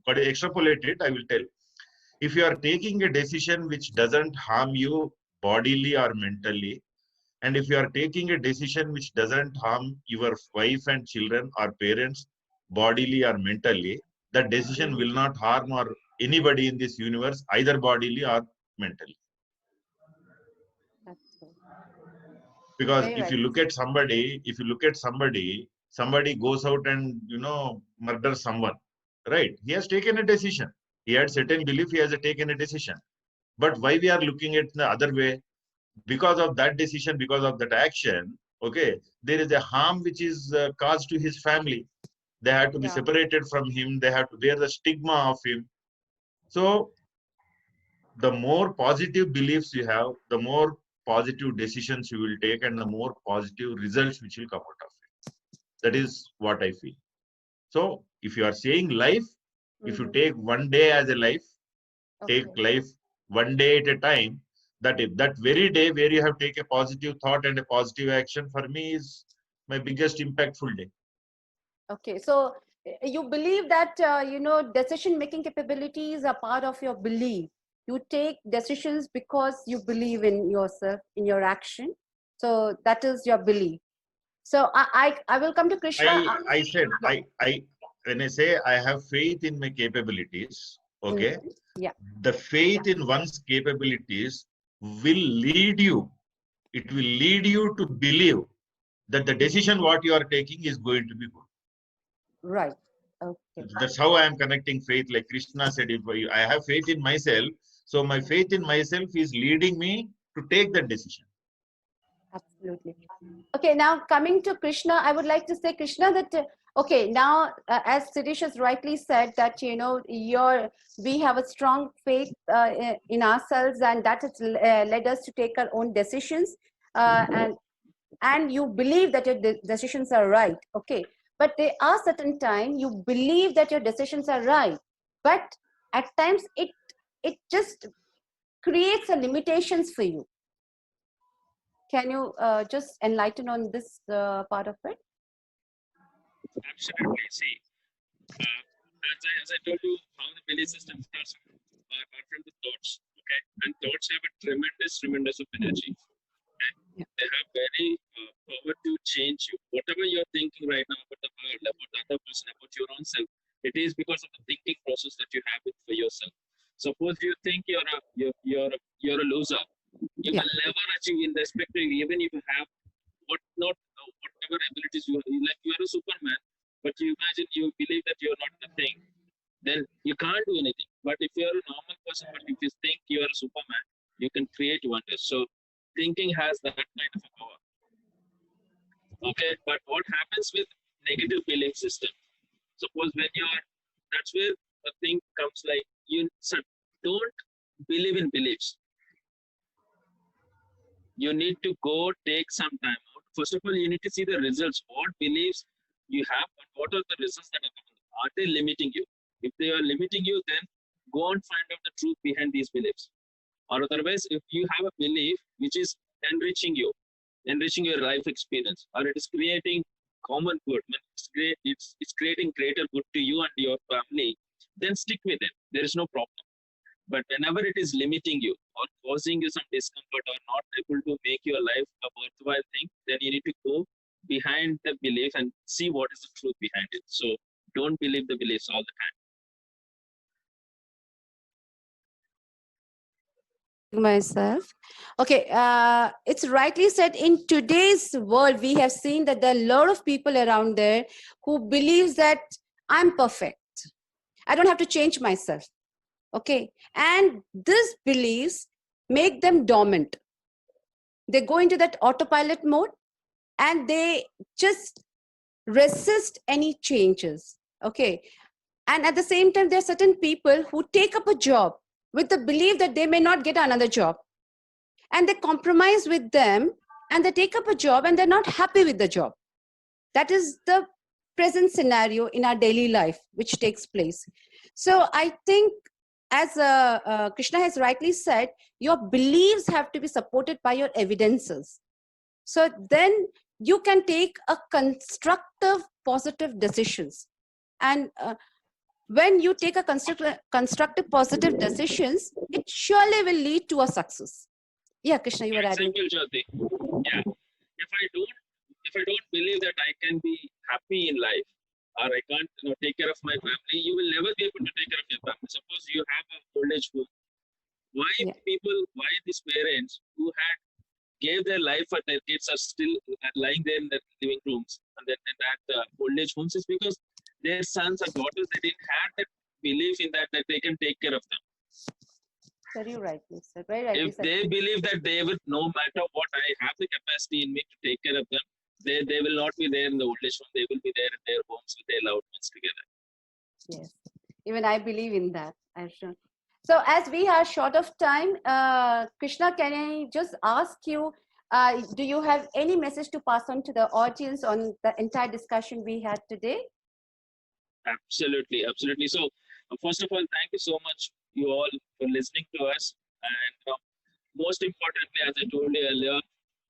extrapolate it. I will tell, if you are taking a decision which doesn't harm you bodily or mentally, and if you are taking a decision which doesn't harm your wife and children or parents bodily or mentally, that decision will not harm or anybody in this universe, either bodily or mentally. Because if you look at somebody, somebody goes out and murders someone, right? He has taken a decision. He had certain belief, he has taken a decision. But why we are looking at the other way? Because of that decision, because of that action, okay, there is a harm which is caused to his family. They have to be separated from him. They have to bear the stigma of him. So the more positive beliefs you have, the more positive decisions you will take, and the more positive results which will come out of it. That is what I feel. So if you are saying life, if you take one day as a life, take life one day at a time, that very day where you have taken a positive thought and a positive action, for me is my biggest impactful day. Okay, so you believe that decision making capabilities are part of your belief. You take decisions because you believe in yourself, in your action. So that is your belief. So I will come to Krishna. I said when I say I have faith in my capabilities, okay, the faith in one's capabilities will lead you. It will lead you to believe that the decision what you are taking is going to be good. Right. Okay. That's how I am connecting faith. Like Krishna said, if I have faith in myself, so my faith in myself is leading me to take that decision. Absolutely. Okay, now coming to Krishna, I would like to say, Krishna, that okay, now as Sirish has rightly said that we have a strong faith in ourselves, and that has led us to take our own decisions, and you believe that your decisions are right. Okay, but there are certain times you believe that your decisions are right, but at times it just creates a limitations for you. Can you just enlighten on this part of it? Absolutely. See, as I told you, how the belief system starts from the thoughts. Okay, and thoughts have a tremendous of energy. Okay? Yeah. They have very power to change you. Whatever you're thinking right now about the world, about the other person, about your own self, it is because of the thinking process that you have it for yourself. Suppose you think you're a loser, you Yeah. will never achieve in respect to even if you have whatever abilities like you are a Superman, but you imagine you believe that you're not the thing, then you can't do anything. But if you're a normal person, but if you think you are a Superman, you can create wonders. So thinking has that kind of a power. Okay, but what happens with negative belief system? Suppose when you're, that's where the thing comes like don't believe in beliefs. You need to go take some time out. First of all, you need to see the results. What beliefs you have, and what are the results that are coming? Are they limiting you? If they are limiting you, then go and find out the truth behind these beliefs. Or otherwise, if you have a belief which is enriching you, enriching your life experience, or it is creating common good, it's creating greater good to you and your family, then stick with it. There is no problem. But whenever it is limiting you or causing you some discomfort or not able to make your life a worthwhile thing, then you need to go behind the belief and see what is the truth behind it. So don't believe the beliefs all the time. Myself. Okay, it's rightly said, in today's world, we have seen that there are a lot of people around there who believes that I'm perfect. I don't have to change myself. Okay, and these beliefs make them dormant. They go into that autopilot mode and they just resist any changes. Okay, and at the same time, there are certain people who take up a job with the belief that they may not get another job, and they compromise with them and they take up a job and they're not happy with the job. That is the present scenario in our daily life which takes place. So I think, as Krishna has rightly said, your beliefs have to be supported by your evidences. So then you can take a constructive, positive decisions. And when you take a constructive, positive decisions, it surely will lead to a success. Yeah, Krishna, you were adding. Example, Jyoti. Yeah. If I don't believe that I can be happy in life, or I can't take care of my family, you will never be able to take care of your family. Suppose you have a old age home. Why these parents who had gave their life for their kids are still lying there in their living rooms and then at old age homes, is because their sons or daughters, they didn't have that belief in that they can take care of them. Very rightly said. Very rightly If said. they believe that they will, no matter what, I have the capacity in me to take care of them, they will not be there in the old age home. They will be there in their homes with their loved ones together. Yes, even I believe in that. So as we are short of time, Krishna, can I just ask you, do you have any message to pass on to the audience on the entire discussion we had today? Absolutely. So first of all, thank you so much, you all, for listening to us. And most importantly, as I told you earlier,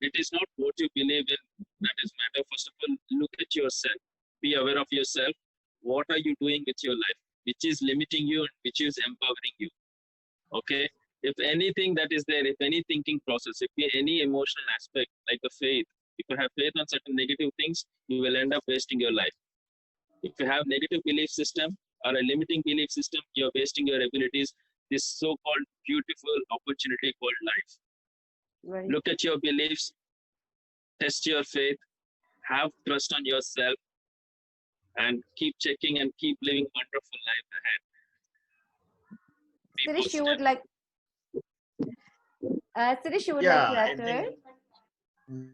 it is not what you believe in that is matter. First of all, look at yourself. Be aware of yourself. What are you doing with your life? Which is limiting you and which is empowering you? Okay. If anything that is there, if any thinking process, if any emotional aspect like the faith, if you have faith on certain negative things, you will end up wasting your life. If you have negative belief system or a limiting belief system, you're wasting your abilities. This so-called beautiful opportunity called life. Right. Look at your beliefs, test your faith, have trust on yourself, and keep checking and keep living wonderful life ahead. Sirish, you would like? Sirish, you would like to add to it?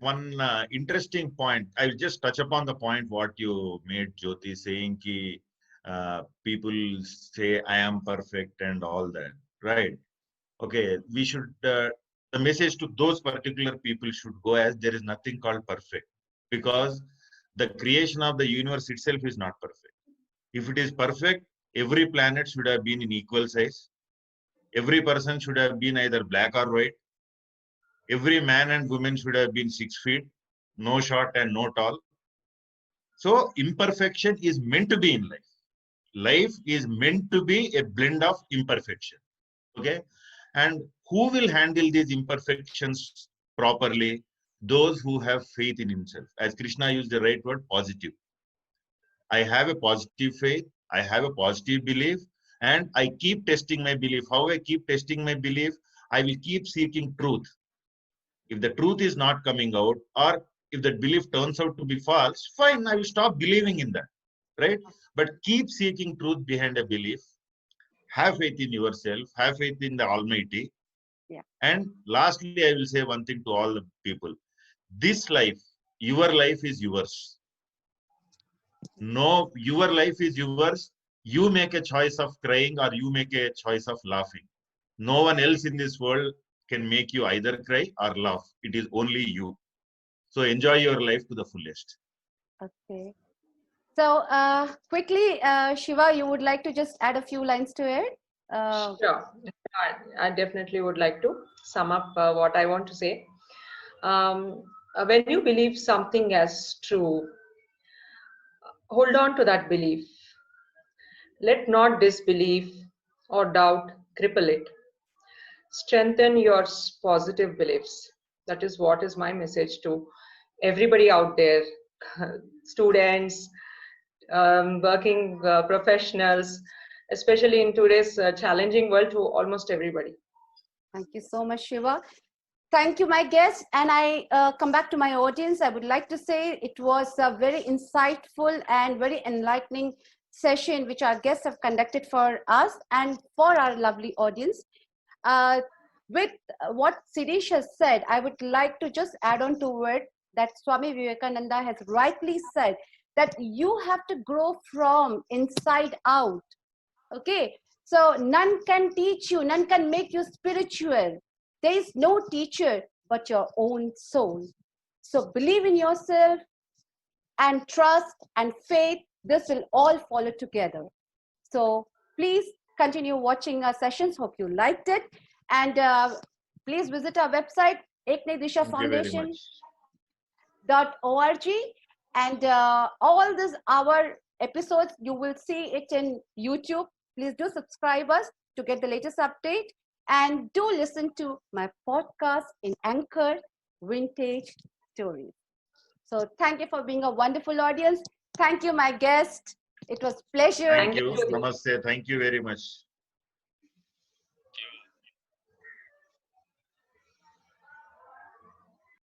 One interesting point. I will just touch upon the point what you made, Jyoti, saying ki people say I am perfect and all that, right? Okay, we should, the message to those particular people should go as there is nothing called perfect, because the creation of the universe itself is not perfect. If it is perfect, every planet should have been in equal size. Every person should have been either black or white. Every man and woman should have been 6 feet, no short and no tall. So imperfection is meant to be in life. life is meant to be a blend of imperfection. Okay. And who will handle these imperfections properly? Those who have faith in himself. As Krishna used the right word, positive. I have a positive faith. I have a positive belief. And I keep testing my belief. How I keep testing my belief? I will keep seeking truth. If the truth is not coming out, or if that belief turns out to be false, fine, I will stop believing in that. Right? But keep seeking truth behind a belief. Have faith in yourself. Have faith in the Almighty. Yeah. And lastly, I will say one thing to all the people. This life, your life is yours. No, your life is yours. You make a choice of crying or you make a choice of laughing. No one else in this world can make you either cry or laugh. It is only you. So enjoy your life to the fullest. Okay. So quickly, Shiva, you would like to just add a few lines to it? Sure. I definitely would like to sum up what I want to say. When you believe something as true, hold on to that belief. Let not disbelief or doubt cripple it. Strengthen your positive beliefs. That is what is my message to everybody out there, students, working professionals, especially in today's challenging world, to almost everybody. Thank you so much, Shiva. Thank you, my guest. And I come back to my audience. I would like to say it was a very insightful and very enlightening session which our guests have conducted for us and for our lovely audience. With what Siddhesh has said, I would like to just add on to it that Swami Vivekananda has rightly said that you have to grow from inside out. Okay, so none can teach you, none can make you spiritual. There is no teacher but your own soul. So believe in yourself and trust and faith. This will all follow together. So please continue watching our sessions. Hope you liked it. And please visit our website, eknedishafoundation.org. And all these our episodes, you will see it in YouTube. Please do subscribe us to get the latest update. And do listen to my podcast in Anchor, Vintage Stories. So thank you for being a wonderful audience. Thank you, my guest. It was pleasure. Thank you. Namaste. Thank you very much.